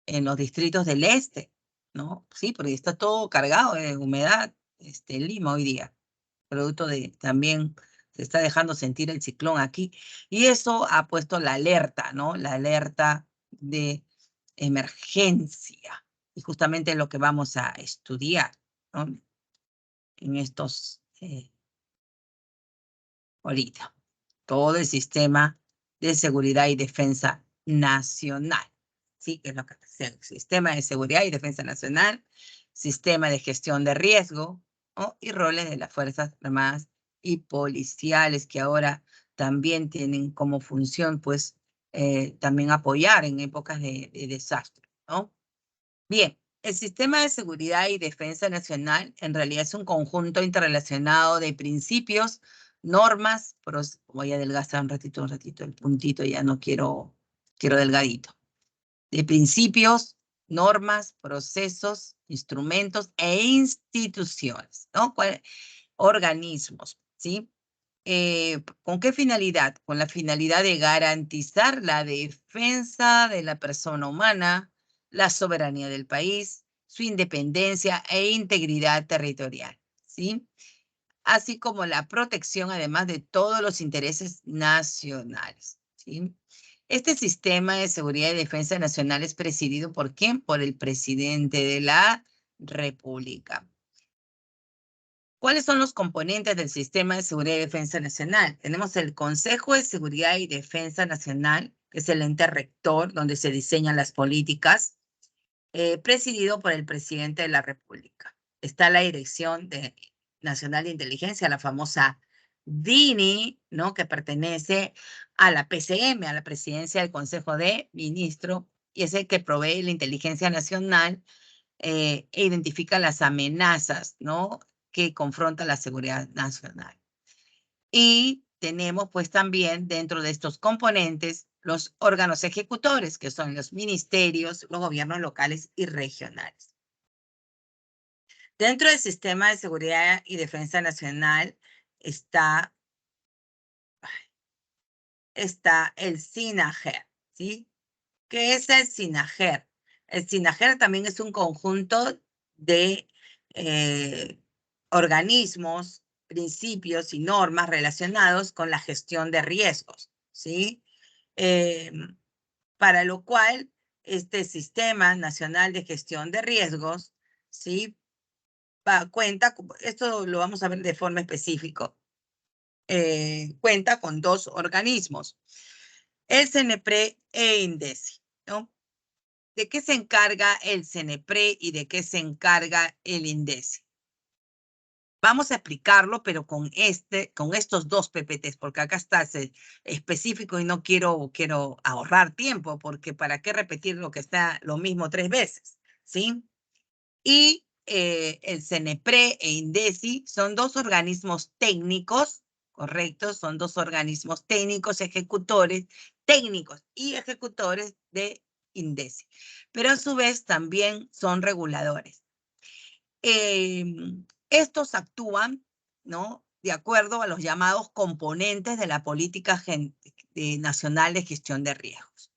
en los distritos del este, ¿no? Sí, porque está todo cargado de humedad en Lima hoy día. Producto de también se está dejando sentir el ciclón aquí. Y eso ha puesto la alerta, ¿no? La alerta de emergencia. Y justamente lo que vamos a estudiar, ¿no? En estos, ahorita. Todo el sistema de seguridad y defensa nacional. Sí, que es lo que es el sistema de seguridad y defensa nacional, sistema de gestión de riesgo, ¿no? Y roles de las Fuerzas Armadas y policiales que ahora también tienen como función, pues, también apoyar en épocas de desastre, ¿no? Bien, el sistema de seguridad y defensa nacional en realidad es un conjunto interrelacionado de principios, normas, voy a adelgazar un ratito el puntito, ya no quiero delgadito, de principios, normas, procesos, instrumentos e instituciones, ¿no? Organismos, ¿sí? ¿Con qué finalidad? Con la finalidad de garantizar la defensa de la persona humana, la soberanía del país, su independencia e integridad territorial, ¿sí? Así como la protección, además de todos los intereses nacionales, ¿sí? Este sistema de seguridad y defensa nacional es presidido ¿por quién? Por el presidente de la República. ¿Cuáles son los componentes del sistema de seguridad y defensa nacional? Tenemos el Consejo de Seguridad y Defensa Nacional, que es el ente rector donde se diseñan las políticas, presidido por el presidente de la República. Está la Dirección Nacional de Inteligencia, la famosa DINI, ¿no? Que pertenece a la PCM, a la Presidencia del Consejo de Ministros, y es el que provee la inteligencia nacional e identifica las amenazas, ¿no? Que confronta la seguridad nacional. Y tenemos pues también dentro de estos componentes los órganos ejecutores, que son los ministerios, los gobiernos locales y regionales. Dentro del sistema de seguridad y defensa nacional está el SINAGER, ¿sí? ¿Qué es el SINAGER? El SINAGER también es un conjunto de organismos, principios y normas relacionados con la gestión de riesgos, ¿sí? Eh, para lo cual, este Sistema Nacional de Gestión de Riesgos, ¿sí? Cuenta, esto lo vamos a ver de forma específica, cuenta con dos organismos, el CENEPRE e INDECI, ¿no? ¿De qué se encarga el CENEPRE y de qué se encarga el INDECI? Vamos a explicarlo, pero con estos dos PPTs, porque acá está específico y no quiero ahorrar tiempo, porque para qué repetir lo que está lo mismo 3 veces, ¿sí? Y el CENEPRE e INDECI son dos organismos técnicos, ¿correcto? Son dos organismos técnicos técnicos y ejecutores de INDECI, pero a su vez también son reguladores. Estos actúan, ¿no? De acuerdo a los llamados componentes de la política nacional de gestión de riesgos.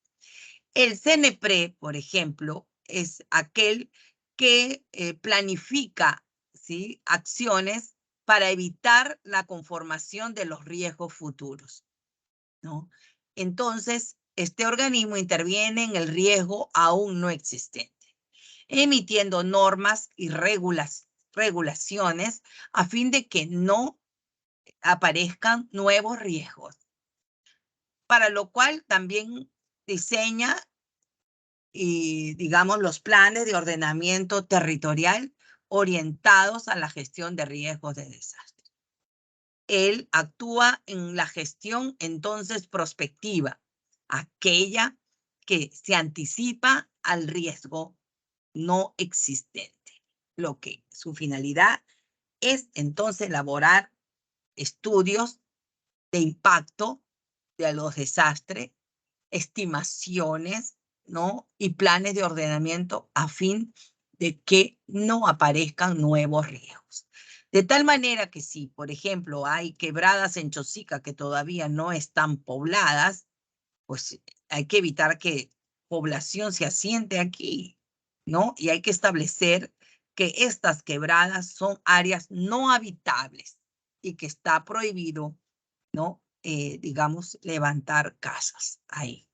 El CENEPRE, por ejemplo, es aquel que planifica, ¿sí?, acciones para evitar la conformación de los riesgos futuros, ¿no? Entonces, este organismo interviene en el riesgo aún no existente, emitiendo normas y regulaciones a fin de que no aparezcan nuevos riesgos, para lo cual también diseña y, digamos, los planes de ordenamiento territorial orientados a la gestión de riesgos de desastre. Él actúa en la gestión entonces prospectiva, aquella que se anticipa al riesgo no existente, lo que su finalidad es entonces elaborar estudios de impacto de los desastres, estimaciones, ¿no?, y planes de ordenamiento a fin de que no aparezcan nuevos riesgos. De tal manera que si, por ejemplo, hay quebradas en Chosica que todavía no están pobladas, pues hay que evitar que población se asiente aquí, ¿no? Y hay que establecer que estas quebradas son áreas no habitables y que está prohibido, ¿no?, digamos, levantar casas ahí.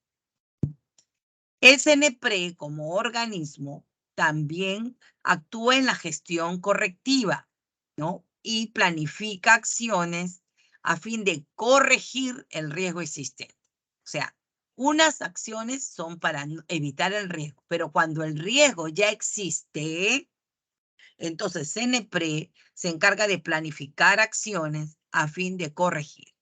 El CNPRE como organismo también actúa en la gestión correctiva, ¿no?, y planifica acciones a fin de corregir el riesgo existente. O sea, unas acciones son para evitar el riesgo, pero cuando el riesgo ya existe, entonces CNPRE se encarga de planificar acciones a fin de corregir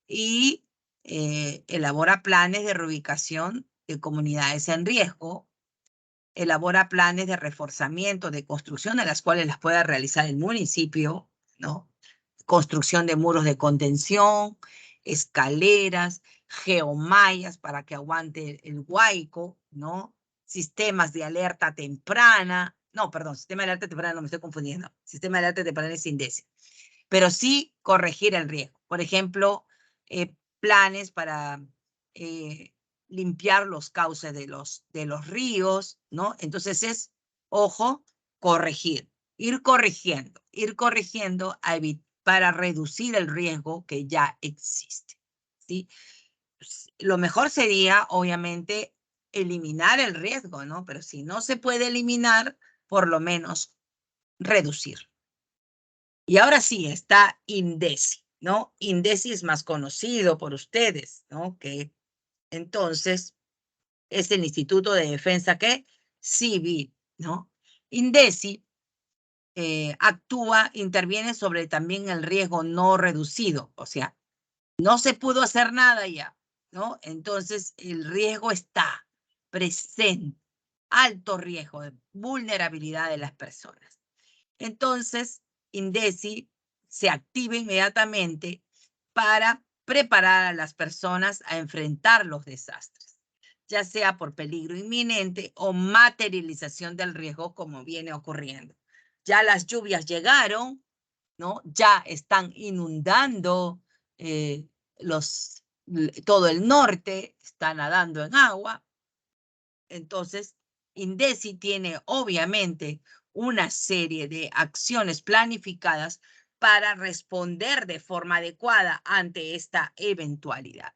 y elabora planes de reubicación de comunidades en riesgo, elabora planes de reforzamiento, de construcción, de las cuales las pueda realizar el municipio, ¿no? Construcción de muros de contención, escaleras, geomallas para que aguante el huaico, ¿no? Sistemas de alerta temprana. No, perdón, sistema de alerta temprana, no me estoy confundiendo. Sistema de alerta temprana es INDECI. Pero sí corregir el riesgo. Por ejemplo, planes para limpiar los cauces de los ríos, ¿no? Entonces es, ojo, corregir, ir corrigiendo para reducir el riesgo que ya existe, ¿sí? Lo mejor sería, obviamente, eliminar el riesgo, ¿no? Pero si no se puede eliminar, por lo menos reducir. Y ahora sí está INDECI, ¿no? INDECI es más conocido por ustedes, ¿no? Que entonces es el Instituto de Defensa, ¿qué? Civil, ¿no? INDECI interviene sobre también el riesgo no reducido, o sea, no se pudo hacer nada ya, ¿no? Entonces el riesgo está presente, alto riesgo de vulnerabilidad de las personas. Entonces, INDECI se activa inmediatamente para preparar a las personas a enfrentar los desastres, ya sea por peligro inminente o materialización del riesgo, como viene ocurriendo. Ya las lluvias llegaron, ¿no? Ya están inundando todo el norte, está nadando en agua. Entonces, INDECI tiene obviamente una serie de acciones planificadas para responder de forma adecuada ante esta eventualidad.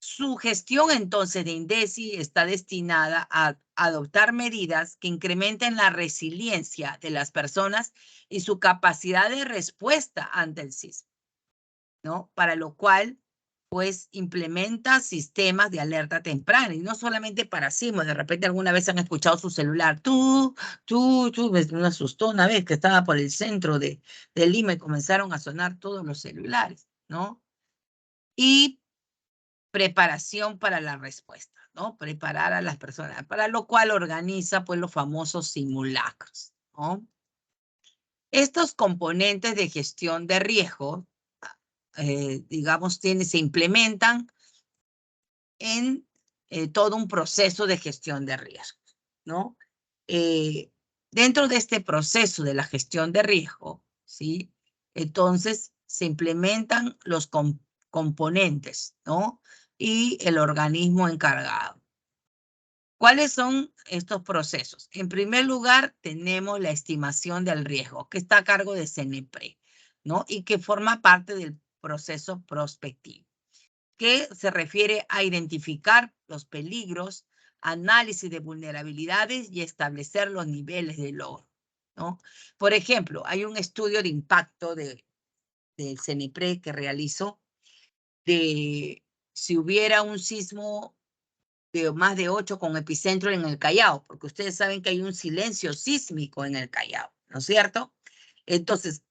Su gestión entonces de INDECI está destinada a adoptar medidas que incrementen la resiliencia de las personas y su capacidad de respuesta ante el sismo, ¿no? Para lo cual, pues, implementa sistemas de alerta temprana, y no solamente para sismos. De repente alguna vez han escuchado su celular, me asustó una vez que estaba por el centro de Lima y comenzaron a sonar todos los celulares, ¿no? Y preparación para la respuesta, ¿no? Preparar a las personas, para lo cual organiza, pues, los famosos simulacros, ¿no? Estos componentes de gestión de riesgo, digamos, se implementan en todo un proceso de gestión de riesgos, ¿no? Dentro de este proceso de la gestión de riesgo, ¿sí? Entonces se implementan los componentes, ¿no? Y el organismo encargado. ¿Cuáles son estos procesos? En primer lugar, tenemos la estimación del riesgo, que está a cargo de CENEPRE, ¿no? Y que forma parte del proceso prospectivo, que se refiere a identificar los peligros, análisis de vulnerabilidades y establecer los niveles de logro, ¿no? Por ejemplo, hay un estudio de impacto del CENEPRE que realizó de si hubiera un sismo de más de 8 con epicentro en el Callao, porque ustedes saben que hay un silencio sísmico en el Callao, ¿no es cierto? Entonces,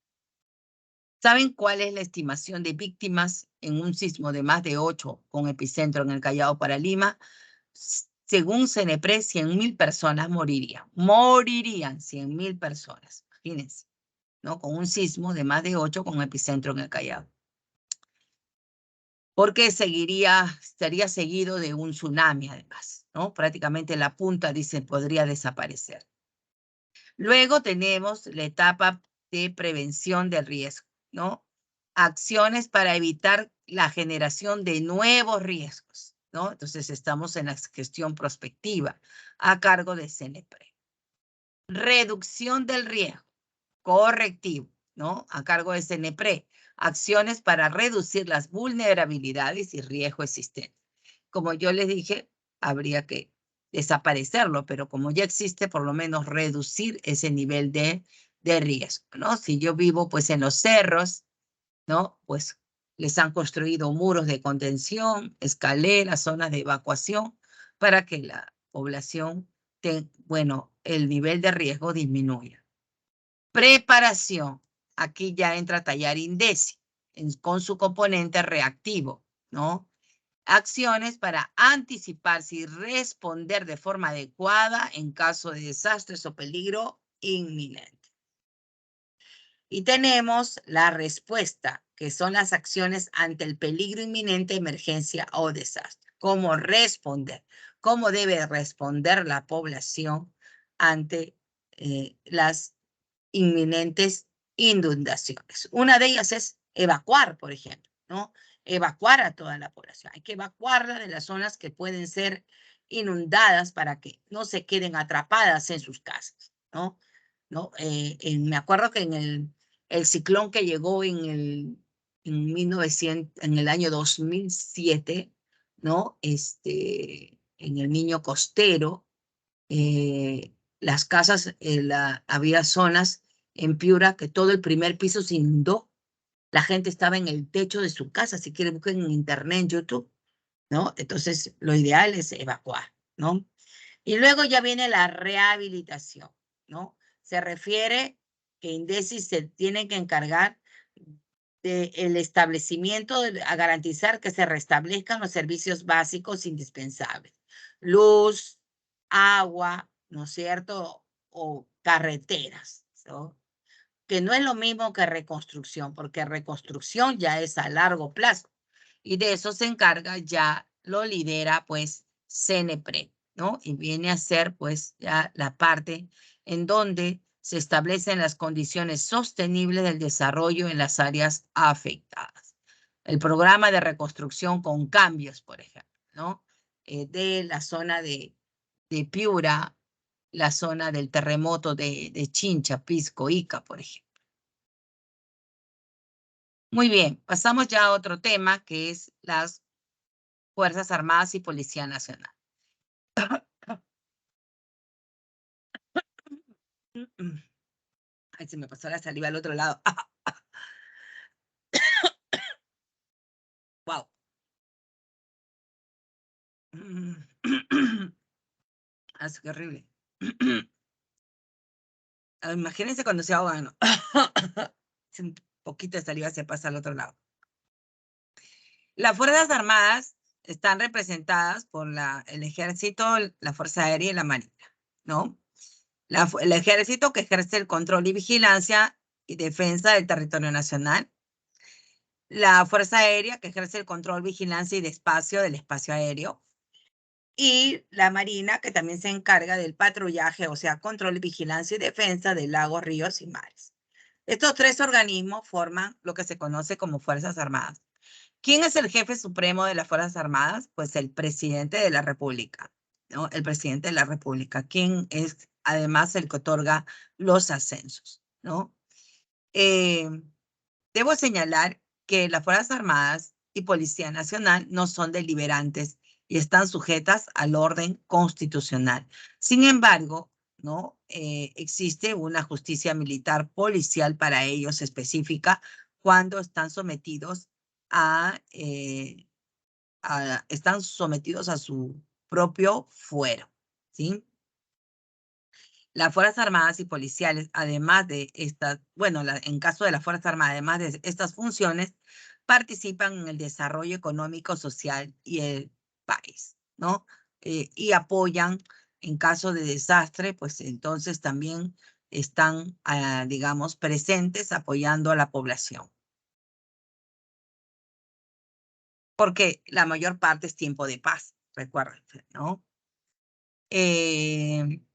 ¿saben cuál es la estimación de víctimas en un sismo de más de 8 con epicentro en el Callao para Lima? Según CENEPRE, 100.000 personas morirían. Morirían 100.000 personas, imagínense, ¿no? Con un sismo de más de 8 con epicentro en el Callao. Porque estaría seguido de un tsunami además, ¿no? Prácticamente la punta, dice, podría desaparecer. Luego tenemos la etapa de prevención del riesgo, ¿no? Acciones para evitar la generación de nuevos riesgos, ¿no? Entonces estamos en la gestión prospectiva a cargo de CENEPRE. Reducción del riesgo, correctivo, ¿no? A cargo de CENEPRE. Acciones para reducir las vulnerabilidades y riesgo existente. Como yo les dije, habría que desaparecerlo, pero como ya existe, por lo menos reducir ese nivel de riesgo, ¿no? Si yo vivo pues en los cerros, ¿no? Pues les han construido muros de contención, escaleras, zonas de evacuación, para que la población, bueno, el nivel de riesgo disminuya. Preparación. Aquí ya entra Tallar Indesi con su componente reactivo, ¿no? Acciones para anticiparse y responder de forma adecuada en caso de desastres o peligro inminente. Y tenemos la respuesta, que son las acciones ante el peligro inminente, emergencia o desastre. ¿Cómo responder? ¿Cómo debe responder la población ante las inminentes inundaciones? Una de ellas es evacuar, por ejemplo, ¿no? Evacuar a toda la población. Hay que evacuarla de las zonas que pueden ser inundadas para que no se queden atrapadas en sus casas, ¿no? Me acuerdo que en el ciclón que llegó en el año 2007, ¿no? En el Niño Costero, las casas, había zonas en Piura que todo el primer piso se inundó. La gente estaba en el techo de su casa. Si quieren, busquen en internet, en YouTube, ¿no? Entonces, lo ideal es evacuar, ¿no? Y luego ya viene la rehabilitación, ¿no? Se refiere que INDECI se tiene que encargar del establecimiento, a garantizar que se restablezcan los servicios básicos indispensables. Luz, agua, ¿no es cierto? O carreteras, ¿no? Que no es lo mismo que reconstrucción, porque reconstrucción ya es a largo plazo. Y de eso se encarga, ya lo lidera pues CENEPRE, ¿no? Y viene a ser pues ya la parte en donde se establecen las condiciones sostenibles del desarrollo en las áreas afectadas. El programa de reconstrucción con cambios, por ejemplo, ¿no? De la zona de Piura, la zona del terremoto de Chincha, Pisco, Ica, por ejemplo. Muy bien, pasamos ya a otro tema que es las Fuerzas Armadas y Policía Nacional. Ay, se me pasó la saliva al otro lado. Wow. Así que horrible. Imagínense cuando se ahogan, ¿no? Un poquito de saliva se pasa al otro lado. Las Fuerzas Armadas están representadas por el Ejército, la Fuerza Aérea y la Marina, ¿no? El Ejército, que ejerce el control y vigilancia y defensa del territorio nacional. La Fuerza Aérea, que ejerce el control, vigilancia y despacio del espacio aéreo. Y la Marina, que también se encarga del patrullaje, o sea, control, vigilancia y defensa de lagos, ríos y mares. Estos tres organismos forman lo que se conoce como Fuerzas Armadas. ¿Quién es el jefe supremo de las Fuerzas Armadas? Pues el presidente de la República, ¿no? El presidente de la República, quien es además el que otorga los ascensos, ¿no? Debo señalar que las Fuerzas Armadas y Policía Nacional no son deliberantes y están sujetas al orden constitucional. Sin embargo, ¿no? Existe una justicia militar policial para ellos específica cuando están sometidos están sometidos a su propio fuero, ¿sí? Las Fuerzas Armadas y Policiales, además de estas, bueno, en caso de las Fuerzas Armadas, además de estas funciones, participan en el desarrollo económico, social y el país, ¿no? Y apoyan en caso de desastre, pues entonces también están, digamos, presentes apoyando a la población. Porque la mayor parte es tiempo de paz, recuerden, ¿no? En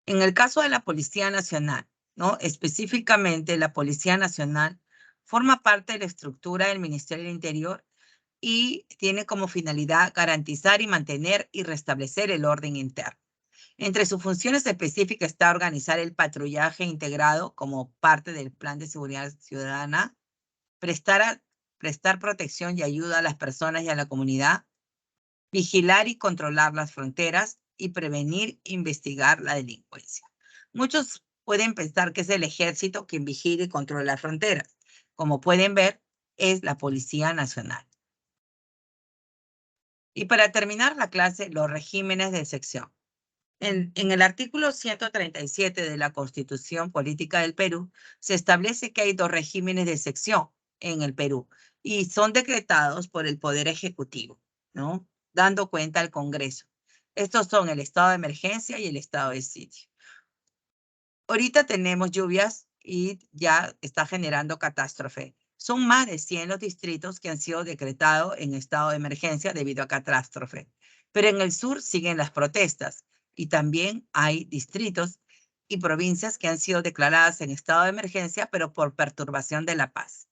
el caso de la Policía Nacional, ¿no? Específicamente la Policía Nacional forma parte de la estructura del Ministerio del Interior y tiene como finalidad garantizar y mantener y restablecer el orden interno. Entre sus funciones específicas está organizar el patrullaje integrado como parte del Plan de Seguridad Ciudadana, prestar protección y ayuda a las personas y a la comunidad, vigilar y controlar las fronteras y prevenir e investigar la delincuencia. Muchos pueden pensar que es el ejército quien vigila y controla las fronteras. Como pueden ver, es la Policía Nacional. Y para terminar la clase, los regímenes de sección. En el artículo 137 de la Constitución Política del Perú, se establece que hay dos regímenes de sección en el Perú y son decretados por el Poder Ejecutivo, ¿no? Dando cuenta al Congreso. Estos son el estado de emergencia y el estado de sitio. Ahorita tenemos lluvias y ya está generando catástrofe. Son más de 100 los distritos que han sido decretados en estado de emergencia debido a catástrofe. Pero en el sur siguen las protestas y también hay distritos y provincias que han sido declaradas en estado de emergencia, pero por perturbación de la paz.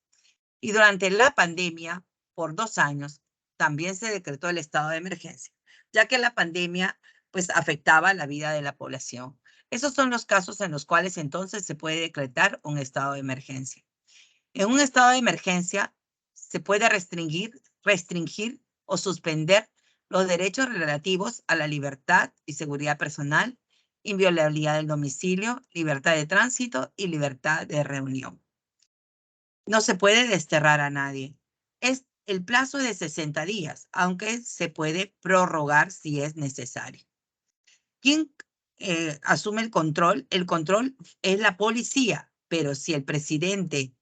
Y durante la pandemia, por 2 años, también se decretó el estado de emergencia, ya que la pandemia pues afectaba la vida de la población. Esos son los casos en los cuales entonces se puede decretar un estado de emergencia. En un estado de emergencia se puede restringir o suspender los derechos relativos a la libertad y seguridad personal, inviolabilidad del domicilio, libertad de tránsito y libertad de reunión. No se puede desterrar a nadie. El plazo de 60 días, aunque se puede prorrogar si es necesario. ¿Quién asume el control? El control es la policía, pero si el presidente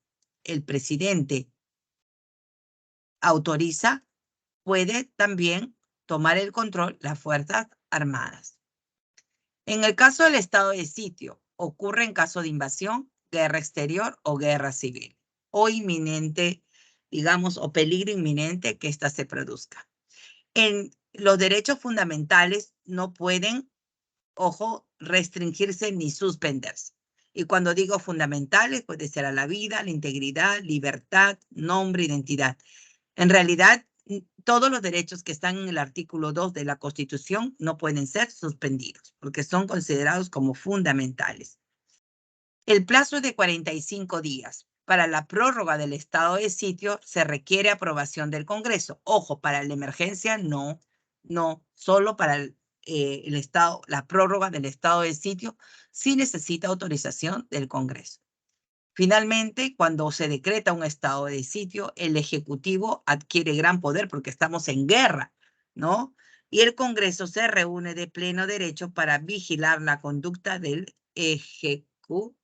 autoriza, puede también tomar el control las Fuerzas Armadas. En el caso del estado de sitio, ocurre en caso de invasión, guerra exterior o guerra civil, o inminente, digamos, o peligro inminente que ésta se produzca. En los derechos fundamentales no pueden, ojo, restringirse ni suspenderse. Y cuando digo fundamentales, puede ser a la vida, la integridad, libertad, nombre, identidad. En realidad, todos los derechos que están en el artículo 2 de la Constitución no pueden ser suspendidos porque son considerados como fundamentales. El plazo es de 45 días. Para la prórroga del estado de sitio se requiere aprobación del Congreso. Ojo, para la emergencia no, solo para la prórroga del estado de sitio sí necesita autorización del Congreso. Finalmente, cuando se decreta un estado de sitio, el Ejecutivo adquiere gran poder porque estamos en guerra, ¿no? Y el Congreso se reúne de pleno derecho para vigilar la conducta del Ejecutivo.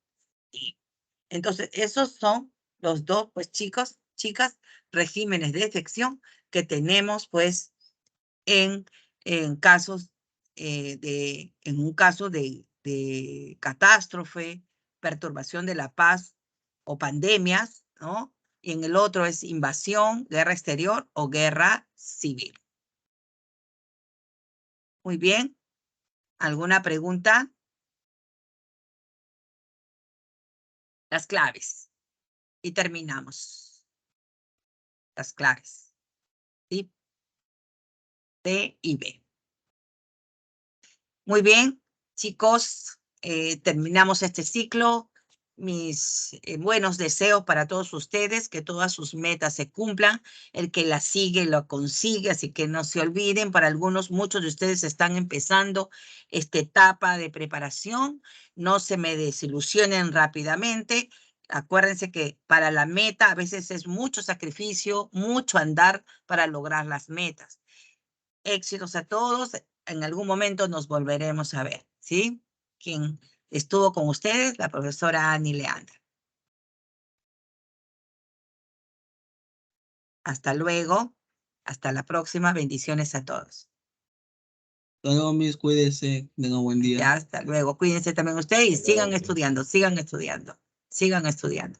Entonces, esos son los dos, pues chicos, chicas, regímenes de excepción que tenemos, pues, en, casos en un caso de catástrofe, perturbación de la paz o pandemias, ¿no? Y en el otro es invasión, guerra exterior o guerra civil. Muy bien. ¿Alguna pregunta? Las claves. Y terminamos. Las claves. ¿Sí? T y B. Muy bien, chicos, terminamos este ciclo. Mis buenos deseos para todos ustedes, que todas sus metas se cumplan. El que la sigue lo consigue, así que no se olviden. Para algunos, muchos de ustedes están empezando esta etapa de preparación. No se me desilusionen rápidamente. Acuérdense que para la meta a veces es mucho sacrificio, mucho andar para lograr las metas. Éxitos a todos. En algún momento nos volveremos a ver, ¿sí? Quien estuvo con ustedes, la profesora Ani Leandra. Hasta luego. Hasta la próxima. Bendiciones a todos. Hasta luego, mis, cuídense, tengan buen día. Ya, hasta luego. Cuídense también ustedes y sigan estudiando, sigan estudiando, sigan estudiando.